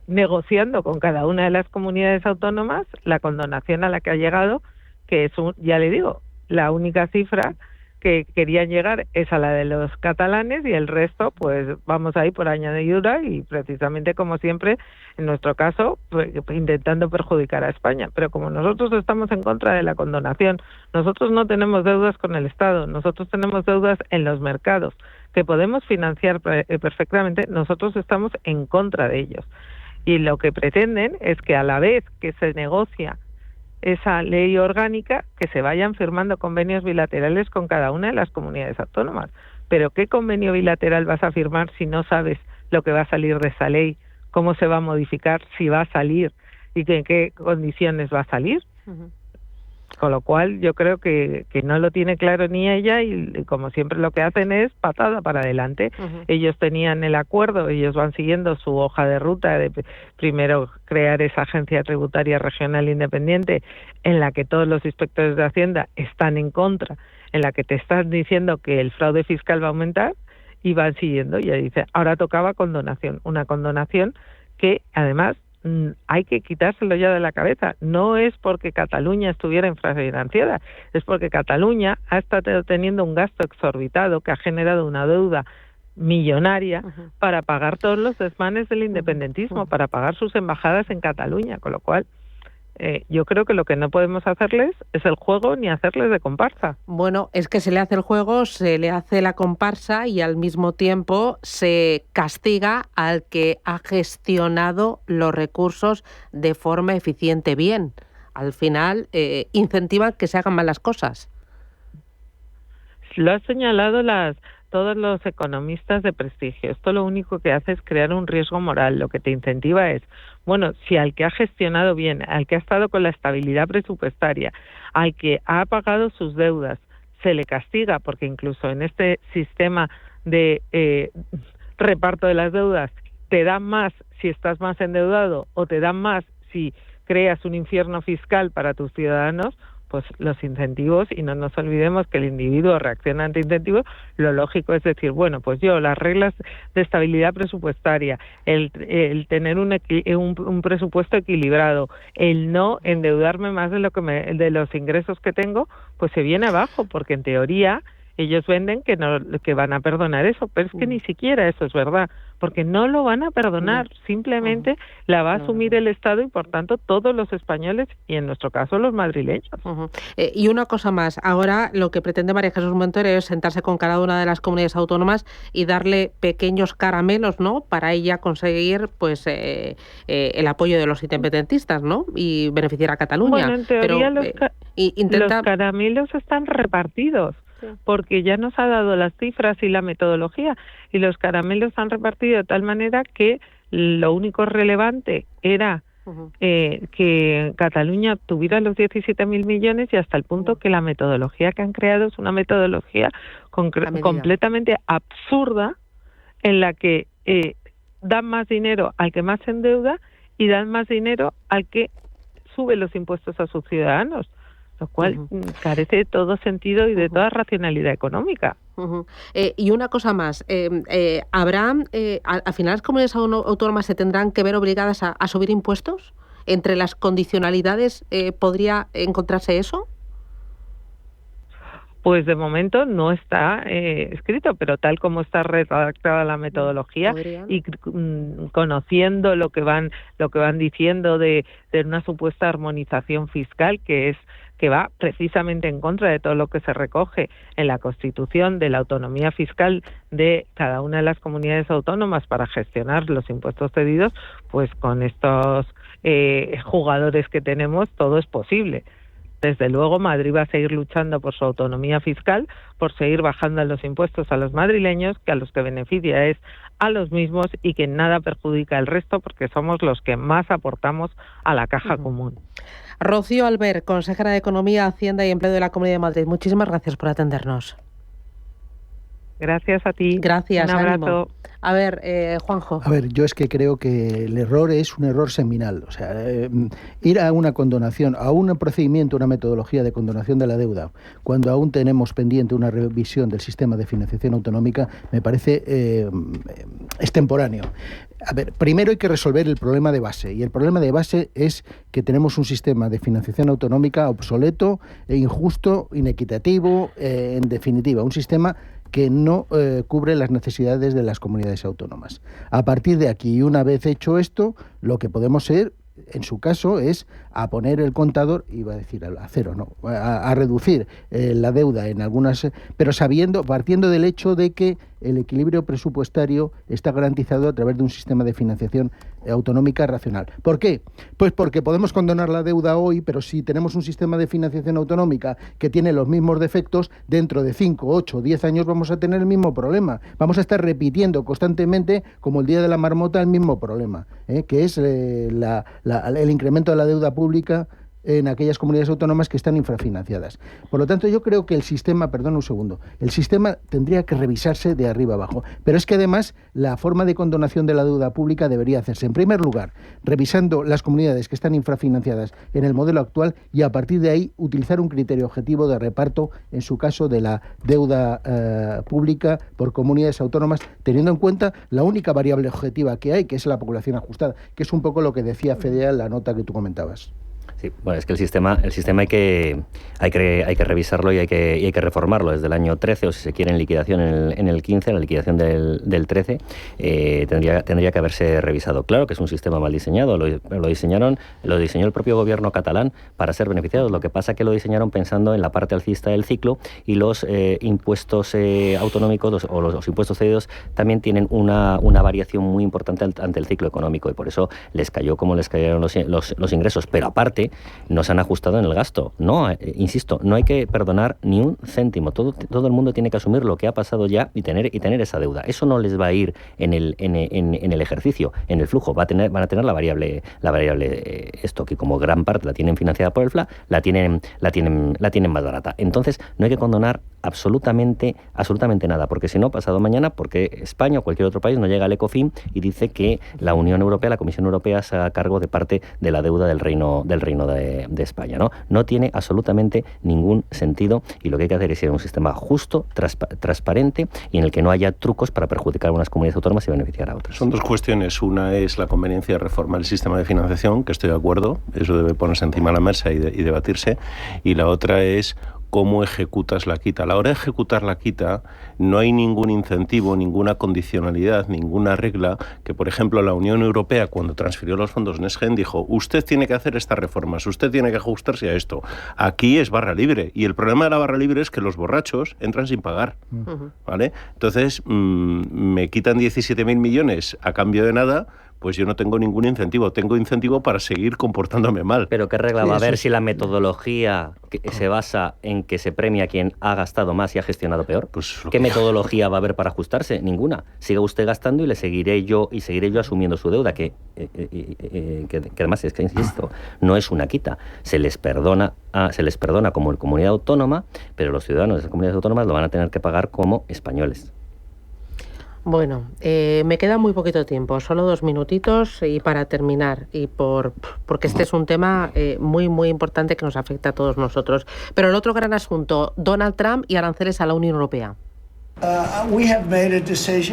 negociando con cada una de las comunidades autónomas la condonación a la que ha llegado, que es, ya le digo, la única cifra que querían llegar es a la de los catalanes, y el resto pues vamos ahí por añadidura y precisamente, como siempre, en nuestro caso, pues, intentando perjudicar a España. Pero como nosotros estamos en contra de la condonación, nosotros no tenemos deudas con el Estado, nosotros tenemos deudas en los mercados que podemos financiar perfectamente, nosotros estamos en contra de ellos. Y lo que pretenden es que a la vez que se negocia esa ley orgánica, que se vayan firmando convenios bilaterales con cada una de las comunidades autónomas. Pero ¿qué convenio bilateral vas a firmar si no sabes lo que va a salir de esa ley, cómo se va a modificar, si va a salir y en qué condiciones va a salir? Con lo cual yo creo que no lo tiene claro ni ella, y como siempre lo que hacen es patada para adelante. Ellos tenían el acuerdo, ellos van siguiendo su hoja de ruta de primero crear esa agencia tributaria regional independiente en la que todos los inspectores de Hacienda están en contra, en la que te están diciendo que el fraude fiscal va a aumentar, y van siguiendo. Y ella dice, ahora tocaba condonación, una condonación que además hay que quitárselo ya de la cabeza. No es porque Cataluña estuviera infrafinanciada, es porque Cataluña ha estado teniendo un gasto exorbitado que ha generado una deuda millonaria para pagar todos los desmanes del independentismo, para pagar sus embajadas en Cataluña, con lo cual Yo creo que lo que no podemos hacerles es el juego ni hacerles de comparsa. Bueno, es que se le hace el juego, se le hace la comparsa y al mismo tiempo se castiga al que ha gestionado los recursos de forma eficiente bien. Al final, incentivan que se hagan mal las cosas. Lo han señalado todos los economistas de prestigio. Esto lo único que hace es crear un riesgo moral. Lo que te incentiva es, bueno, si al que ha gestionado bien, al que ha estado con la estabilidad presupuestaria, al que ha pagado sus deudas, se le castiga, porque incluso en este sistema de reparto de las deudas, te dan más si estás más endeudado o te dan más si creas un infierno fiscal para tus ciudadanos, pues los incentivos, y no nos olvidemos que el individuo reacciona ante incentivos, lo lógico es decir, bueno, pues yo las reglas de estabilidad presupuestaria, el tener un presupuesto equilibrado, el no endeudarme más de de los ingresos que tengo, pues se viene abajo, porque en teoría ellos venden que van a perdonar eso, pero es que ni siquiera eso es verdad, porque no lo van a perdonar, simplemente la va a asumir el Estado y por tanto todos los españoles y en nuestro caso los madrileños. Y una cosa más, ahora lo que pretende María Jesús Montero es sentarse con cada una de las comunidades autónomas y darle pequeños caramelos, ¿no?, para ella conseguir pues el apoyo de los independentistas, ¿no?, y beneficiar a Cataluña. Bueno, en teoría los caramelos están repartidos, porque ya nos ha dado las cifras y la metodología, y los caramelos están repartidos de tal manera que lo único relevante era que Cataluña tuviera los 17.000 millones y hasta el punto que la metodología que han creado es una metodología completamente absurda, en la que dan más dinero al que más se endeuda y dan más dinero al que sube los impuestos a sus ciudadanos, lo cual carece de todo sentido y de toda racionalidad económica. Y una cosa más, ¿habrá, al final las comunidades autónomas se tendrán que ver obligadas a subir impuestos? ¿Entre las condicionalidades podría encontrarse eso? Pues de momento no está escrito, pero tal como está redactada la metodología y conociendo lo que van diciendo de una supuesta armonización fiscal que va precisamente en contra de todo lo que se recoge en la Constitución de la autonomía fiscal de cada una de las comunidades autónomas para gestionar los impuestos cedidos, pues con estos jugadores que tenemos todo es posible. Desde luego, Madrid va a seguir luchando por su autonomía fiscal, por seguir bajando los impuestos a los madrileños, que a los que beneficia es a los mismos y que nada perjudica al resto, porque somos los que más aportamos a la caja común. Rocío Albert, consejera de Economía, Hacienda y Empleo de la Comunidad de Madrid. Muchísimas gracias por atendernos. Gracias a ti. Gracias. Un abrazo. Ánimo. A ver, Juanjo. A ver, yo es que creo que el error es un error seminal. O sea, ir a una condonación, a un procedimiento, una metodología de condonación de la deuda, cuando aún tenemos pendiente una revisión del sistema de financiación autonómica, me parece extemporáneo. A ver, primero hay que resolver el problema de base, y el problema de base es que tenemos un sistema de financiación autonómica obsoleto, injusto, inequitativo, en definitiva, un sistema que no cubre las necesidades de las comunidades autónomas. A partir de aquí, una vez hecho esto, lo que podemos ser, en su caso, es a poner el contador, iba a decir a cero, no, a reducir la deuda en algunas, pero partiendo del hecho de que el equilibrio presupuestario está garantizado a través de un sistema de financiación autonómica racional. ¿Por qué? Pues porque podemos condonar la deuda hoy, pero si tenemos un sistema de financiación autonómica que tiene los mismos defectos, dentro de 5, 8, 10 años vamos a tener el mismo problema. Vamos a estar repitiendo constantemente, como el día de la marmota, el mismo problema, que es el incremento de la deuda pública en aquellas comunidades autónomas que están infrafinanciadas. Por lo tanto, yo creo que el sistema tendría que revisarse de arriba abajo. Pero es que además la forma de condonación de la deuda pública debería hacerse, en primer lugar, revisando las comunidades que están infrafinanciadas en el modelo actual y a partir de ahí utilizar un criterio objetivo de reparto, en su caso, de la deuda pública por comunidades autónomas, teniendo en cuenta la única variable objetiva que hay, que es la población ajustada, que es un poco lo que decía Fedea en la nota que tú comentabas. Sí, bueno, es que el sistema hay que revisarlo y hay que reformarlo desde el año 13, o si se quiere en liquidación en el 15, la liquidación del 13, tendría que haberse revisado. Claro que es un sistema mal diseñado, lo diseñó el propio gobierno catalán para ser beneficiados. Lo que pasa es que lo diseñaron pensando en la parte alcista del ciclo, y los impuestos autonómicos o los impuestos cedidos también tienen una variación muy importante ante el ciclo económico, y por eso les cayó como les cayeron los ingresos. Pero aparte, no se han ajustado en el gasto. No, insisto, no hay que perdonar ni un céntimo. Todo el mundo tiene que asumir lo que ha pasado ya y tener esa deuda. Eso no les va a ir en el ejercicio, en el flujo. Van a tener la variable stock, y como gran parte la tienen financiada por el FLA, la tienen más barata. Entonces, no hay que condonar absolutamente nada, porque si no, pasado mañana, porque España o cualquier otro país no llega al ECOFIN y dice que la Unión Europea, la Comisión Europea, se haga cargo de parte de la deuda del Reino de España, ¿no? No tiene absolutamente ningún sentido, y lo que hay que hacer es ir a un sistema justo, transparente, y en el que no haya trucos para perjudicar a unas comunidades autónomas y beneficiar a otras. Son dos cuestiones. Una es la conveniencia de reformar el sistema de financiación, que estoy de acuerdo, eso debe ponerse encima de la mesa y debatirse, y la otra es cómo ejecutas la quita. A la hora de ejecutar la quita no hay ningún incentivo, ninguna condicionalidad, ninguna regla que, por ejemplo, la Unión Europea, cuando transfirió los fondos Next Gen, dijo: usted tiene que hacer estas reformas, usted tiene que ajustarse a esto. Aquí es barra libre, y el problema de la barra libre es que los borrachos entran sin pagar, ¿vale? Entonces, me quitan 17.000 millones a cambio de nada, pues yo no tengo ningún incentivo. Tengo incentivo para seguir comportándome mal. Pero ¿qué regla va a haber si la metodología se basa en que se premia a quien ha gastado más y ha gestionado peor? Pues ¿qué metodología va a haber para ajustarse? Ninguna. Siga usted gastando y le seguiré yo asumiendo su deuda, que además es que, insisto, no es una quita. Se les perdona como comunidad autónoma, pero los ciudadanos de esas comunidades autónomas lo van a tener que pagar como españoles. Bueno, me queda muy poquito tiempo, solo 2 minutitos, y para terminar, y porque este es un tema muy, muy importante que nos afecta a todos nosotros. Pero el otro gran asunto, Donald Trump y aranceles a la Unión Europea.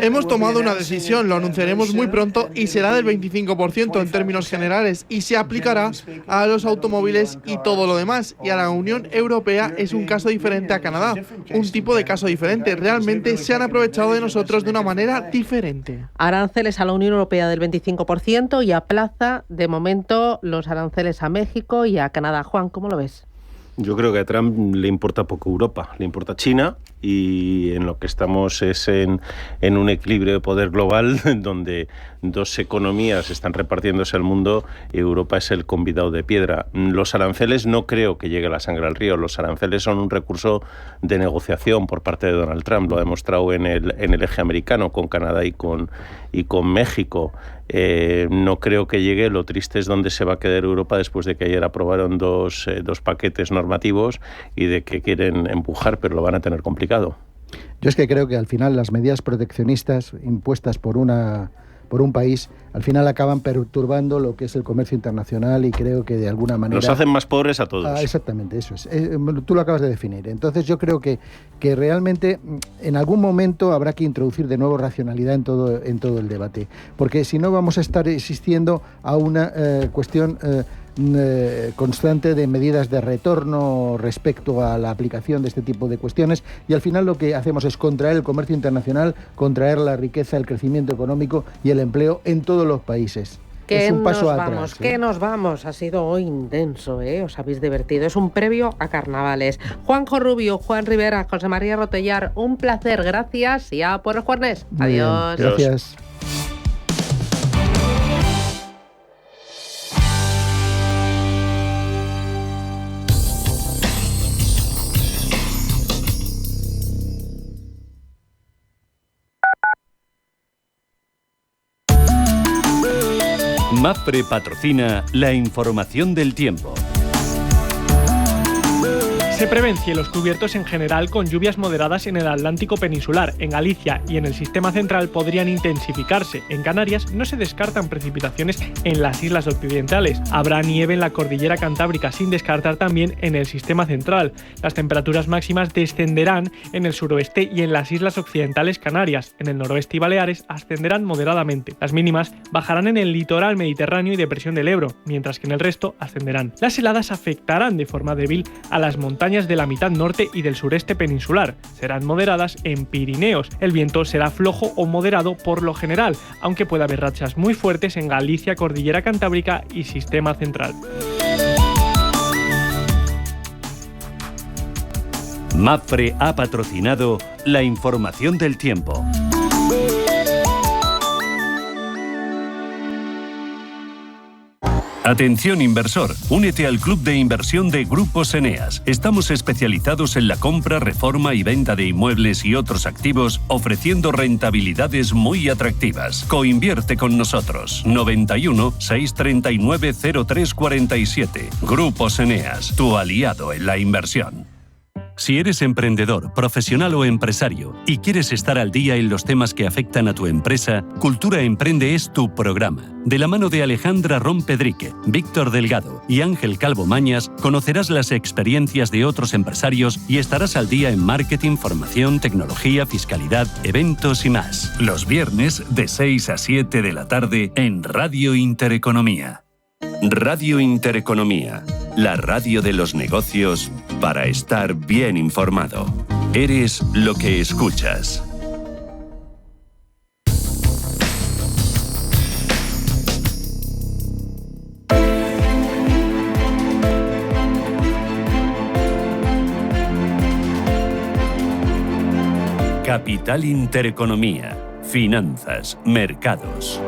Hemos tomado una decisión, lo anunciaremos muy pronto, y será del 25% en términos generales, y se aplicará a los automóviles y todo lo demás. Y a la Unión Europea es un caso diferente a Canadá, un tipo de caso diferente. Realmente se han aprovechado de nosotros de una manera diferente. Aranceles a la Unión Europea del 25% y aplaza de momento los aranceles a México y a Canadá. Juan, ¿cómo lo ves? Yo creo que a Trump le importa poco Europa, le importa China, y en lo que estamos es en un equilibrio de poder global donde dos economías están repartiéndose el mundo y Europa es el convidado de piedra. Los aranceles no creo que llegue la sangre al río. Los aranceles son un recurso de negociación por parte de Donald Trump. Lo ha demostrado en el eje americano con Canadá y con México. No creo que llegue. Lo triste es dónde se va a quedar Europa después de que ayer aprobaron dos paquetes normativos y de que quieren empujar, pero lo van a tener complicado. Yo es que creo que al final las medidas proteccionistas impuestas por un país, al final acaban perturbando lo que es el comercio internacional, y creo que de alguna manera... Nos hacen más pobres a todos. Exactamente, eso es. Tú lo acabas de definir. Entonces yo creo que realmente en algún momento habrá que introducir de nuevo racionalidad en todo el debate, porque si no vamos a estar asistiendo a una cuestión constante de medidas de retorno respecto a la aplicación de este tipo de cuestiones, y al final lo que hacemos es contraer el comercio internacional, contraer la riqueza, el crecimiento económico y el empleo en todos los países. Es un paso atrás. ¿Qué nos vamos? Ha sido hoy intenso, ¿eh? Os habéis divertido. Es un previo a carnavales. Juanjo Rubio, Juan Rivera, José María Rotellar, un placer. Gracias y a por el jueves. Adiós. Bien, gracias. MAPFRE patrocina la información del tiempo. Se prevén cielos cubiertos en general con lluvias moderadas en el Atlántico peninsular, en Galicia y en el sistema central podrían intensificarse. En Canarias no se descartan precipitaciones en las islas occidentales. Habrá nieve en la cordillera cantábrica, sin descartar también en el sistema central. Las temperaturas máximas descenderán en el suroeste y en las islas occidentales canarias. En el noroeste y Baleares ascenderán moderadamente. Las mínimas bajarán en el litoral mediterráneo y depresión del Ebro, mientras que en el resto ascenderán. Las heladas afectarán de forma débil a las montañas de la mitad norte y del sureste peninsular. Serán moderadas en Pirineos. El viento será flojo o moderado por lo general, aunque puede haber rachas muy fuertes en Galicia, cordillera cantábrica y sistema central. Mapfre ha patrocinado la información del tiempo. Atención inversor, únete al club de inversión de Grupos Eneas. Estamos especializados en la compra, reforma y venta de inmuebles y otros activos, ofreciendo rentabilidades muy atractivas. Coinvierte con nosotros. 91 639 0347. Grupos Eneas, tu aliado en la inversión. Si eres emprendedor, profesional o empresario y quieres estar al día en los temas que afectan a tu empresa, Cultura Emprende es tu programa. De la mano de Alejandra Rompedrique, Víctor Delgado y Ángel Calvo Mañas, conocerás las experiencias de otros empresarios y estarás al día en marketing, formación, tecnología, fiscalidad, eventos y más. Los viernes de 6 a 7 de la tarde en Radio Intereconomía. Radio Intereconomía, la radio de los negocios para estar bien informado. Eres lo que escuchas. Capital Intereconomía, finanzas, mercados.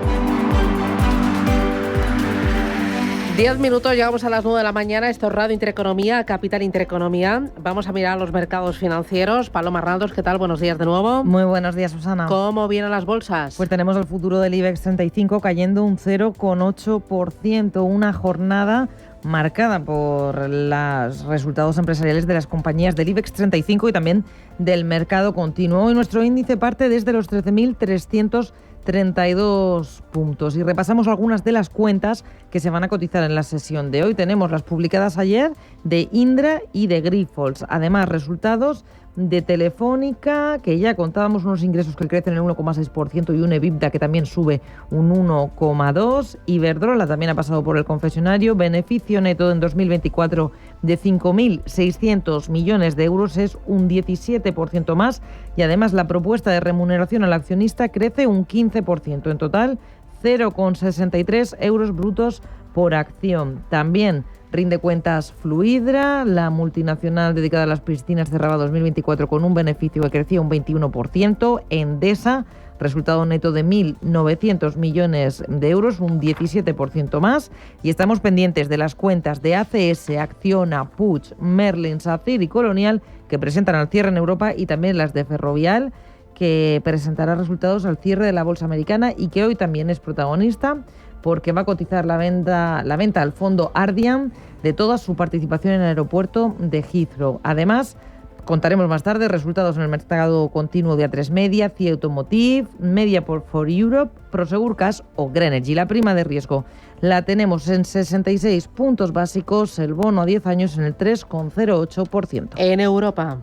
10 minutos, llegamos a las 9 de la mañana. Esto es Radio Intereconomía, Capital Intereconomía. Vamos a mirar los mercados financieros. Paloma Raldos, ¿qué tal? Buenos días de nuevo. Muy buenos días, Susana. ¿Cómo vienen las bolsas? Pues tenemos el futuro del IBEX 35 cayendo un 0,8%. Una jornada marcada por los resultados empresariales de las compañías del IBEX 35 y también del mercado continuo. Hoy nuestro índice parte desde los 13.332 puntos. Y repasamos algunas de las cuentas que se van a cotizar en la sesión de hoy. Tenemos las publicadas ayer de Indra y de Grifols. Además, resultados de Telefónica, que ya contábamos unos ingresos que crecen en el 1,6% y un EBITDA que también sube un 1,2%. Iberdrola también ha pasado por el confesionario. Beneficio neto en 2024 de 5.600 millones de euros, es un 17% más. Y además la propuesta de remuneración al accionista crece un 15%. En total, 0,63 euros brutos por acción. También rinde cuentas Fluidra, la multinacional dedicada a las piscinas, cerraba 2024 con un beneficio que crecía un 21%. Endesa, resultado neto de 1.900 millones de euros, un 17% más. Y estamos pendientes de las cuentas de ACS, Acciona, Puig, Merlin, SACIR y Colonial, que presentan al cierre en Europa, y también las de Ferrovial, que presentará resultados al cierre de la bolsa americana y que hoy también es protagonista, porque va a cotizar la venta al fondo Ardian de toda su participación en el aeropuerto de Heathrow. Además, contaremos más tarde resultados en el mercado continuo de A3 Media, CIE Automotive, Mediaport for Europe, Prosegur Cash o Grenergy. La prima de riesgo la tenemos en 66 puntos básicos, el bono a 10 años en el 3,08%. En Europa,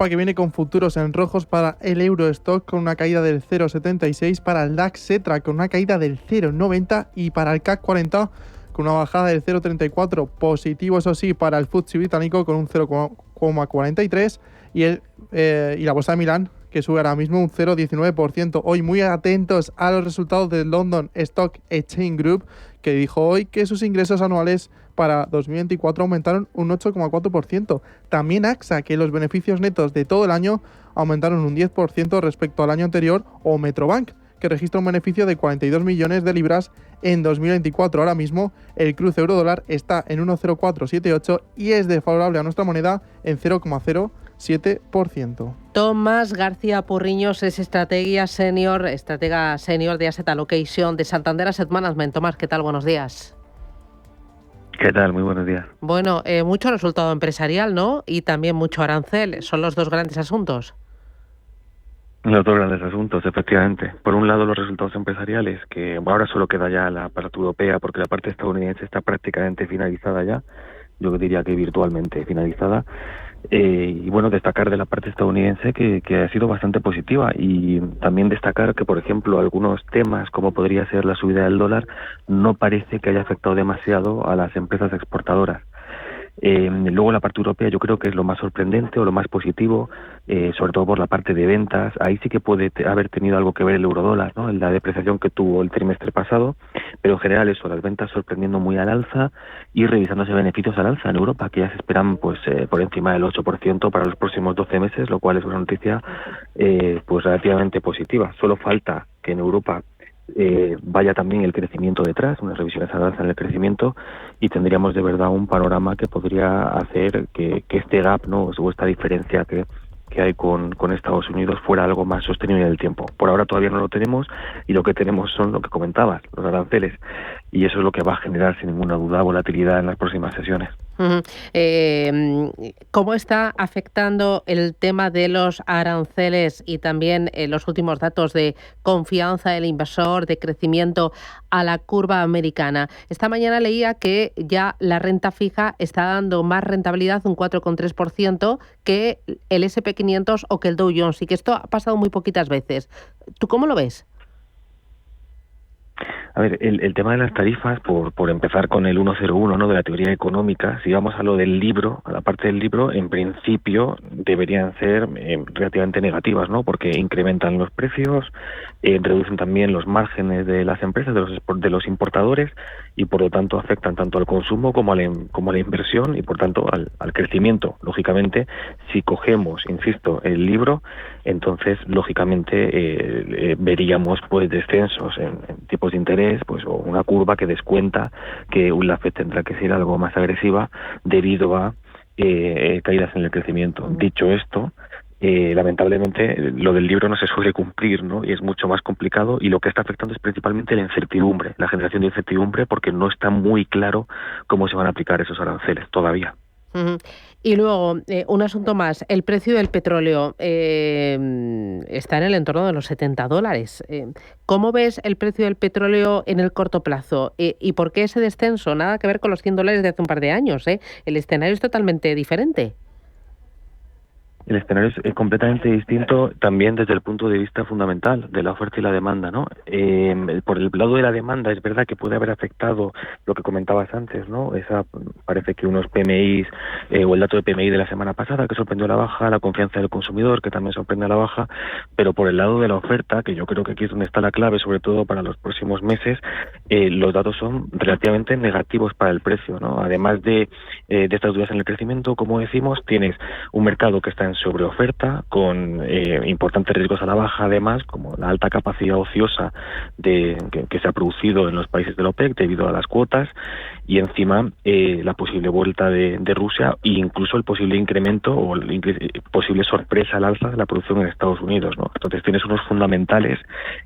que viene con futuros en rojos para el Eurostock con una caída del 0,76, para el DAX Xetra con una caída del 0,90 y para el CAC 40 con una bajada del 0,34. Positivo, eso sí, para el FTSE británico con un 0,43 y la bolsa de Milán, que sube ahora mismo un 0,19%. Hoy muy atentos a los resultados del London Stock Exchange Group, que dijo hoy que sus ingresos anuales para 2024 aumentaron un 8,4%. También AXA, que los beneficios netos de todo el año aumentaron un 10% respecto al año anterior, o Metrobank, que registra un beneficio de 42 millones de libras en 2024. Ahora mismo el cruce euro-dólar está en 1,0478 y es desfavorable a nuestra moneda en 0,07%. Tomás García Porriños es estratega senior de Asset Allocation de Santander Asset Management. Tomás, ¿qué tal? Buenos días. ¿Qué tal? Muy buenos días. Bueno, mucho resultado empresarial, ¿no? Y también mucho arancel. ¿Son los dos grandes asuntos? Los dos grandes asuntos, efectivamente. Por un lado, los resultados empresariales, que ahora solo queda ya la parte europea, porque la parte estadounidense está prácticamente finalizada ya. Yo diría que virtualmente finalizada. Y bueno, destacar de la parte estadounidense que ha sido bastante positiva, y también destacar que, por ejemplo, algunos temas como podría ser la subida del dólar no parece que haya afectado demasiado a las empresas exportadoras. Luego la parte europea yo creo que es lo más sorprendente o lo más positivo, sobre todo por la parte de ventas. Ahí sí que puede haber tenido algo que ver el eurodólar, ¿no? La depreciación que tuvo el trimestre pasado, pero en general eso, las ventas sorprendiendo muy al alza y revisándose beneficios al alza en Europa, que ya se esperan pues por encima del 8% para los próximos 12 meses, lo cual es una noticia pues relativamente positiva. Solo falta que en Europa vaya también el crecimiento detrás, unas revisiones al alza en el crecimiento, y tendríamos de verdad un panorama que podría hacer que este gap, ¿no? O esta diferencia que hay con Estados Unidos fuera algo más sostenible en el tiempo. Por ahora todavía no lo tenemos, y lo que tenemos son lo que comentabas, los aranceles, y eso es lo que va a generar sin ninguna duda volatilidad en las próximas sesiones. ¿Cómo está afectando el tema de los aranceles y también los últimos datos de confianza del inversor, de crecimiento, a la curva americana? Esta mañana leía que ya la renta fija está dando más rentabilidad, un 4,3%, que el S&P 500 o que el Dow Jones, y que esto ha pasado muy poquitas veces. ¿Tú cómo lo ves? A ver, el tema de las tarifas, por empezar con el 101, ¿no?, de la teoría económica, si vamos a lo del libro, a la parte del libro, en principio deberían ser relativamente negativas, ¿no?, porque incrementan los precios, reducen también los márgenes de las empresas, de los importadores, y por lo tanto afectan tanto al consumo como a la inversión, y por tanto al crecimiento. Lógicamente, si cogemos, insisto, el libro, entonces lógicamente veríamos pues descensos en tipos de interés, pues, o una curva que descuenta que la FED tendrá que ser algo más agresiva debido a caídas en el crecimiento. Dicho esto, lamentablemente lo del libro no se suele cumplir, ¿no? Y es mucho más complicado, y lo que está afectando es principalmente la incertidumbre, la generación de incertidumbre, porque no está muy claro cómo se van a aplicar esos aranceles todavía. Y luego, un asunto más, el precio del petróleo está en el entorno de los $70. ¿Cómo ves el precio del petróleo en el corto plazo? ¿Y por qué ese descenso? Nada que ver con los $100 de hace un par de años, ¿eh? El escenario es totalmente diferente. El escenario es completamente distinto también desde el punto de vista fundamental de la oferta y la demanda, ¿no? Por el lado de la demanda es verdad que puede haber afectado lo que comentabas antes, ¿no? Parece que unos PMIs o el dato de PMI de la semana pasada que sorprendió a la baja, la confianza del consumidor que también sorprende a la baja, pero por el lado de la oferta, que yo creo que aquí es donde está la clave, sobre todo para los próximos meses, los datos son relativamente negativos para el precio, ¿no? Además de estas dudas en el crecimiento, como decimos, tienes un mercado que está en sobreoferta, con importantes riesgos a la baja, además, como la alta capacidad ociosa que se ha producido en los países de la OPEC debido a las cuotas, y encima la posible vuelta de Rusia, e incluso el posible incremento o posible sorpresa al alza de la producción en Estados Unidos, ¿no? Entonces tienes unos fundamentales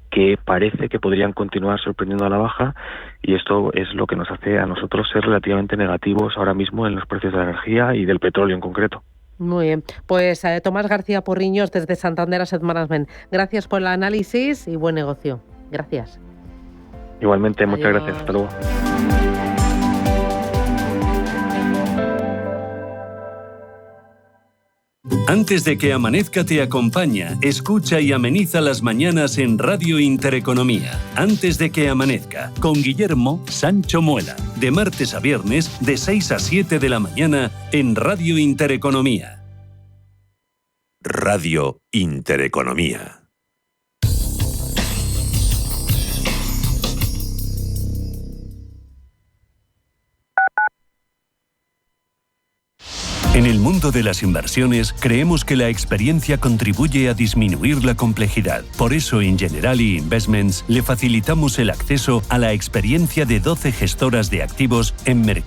que parece que podrían continuar sorprendiendo a la baja, y esto es lo que nos hace a nosotros ser relativamente negativos ahora mismo en los precios de la energía y del petróleo en concreto. Muy bien, pues Tomás García Porriños desde Santander Asset Management. Gracias por el análisis y buen negocio. Gracias. Igualmente, muchas gracias. Hasta luego. Antes de que amanezca te acompaña, escucha y ameniza las mañanas en Radio Intereconomía. Antes de que amanezca, con Guillermo Sancho Muela. De martes a viernes, de 6 a 7 de la mañana, en Radio Intereconomía. Radio Intereconomía. En el mundo de las inversiones, creemos que la experiencia contribuye a disminuir la complejidad. Por eso, en Generali Investments le facilitamos el acceso a la experiencia de 12 gestoras de activos en mercados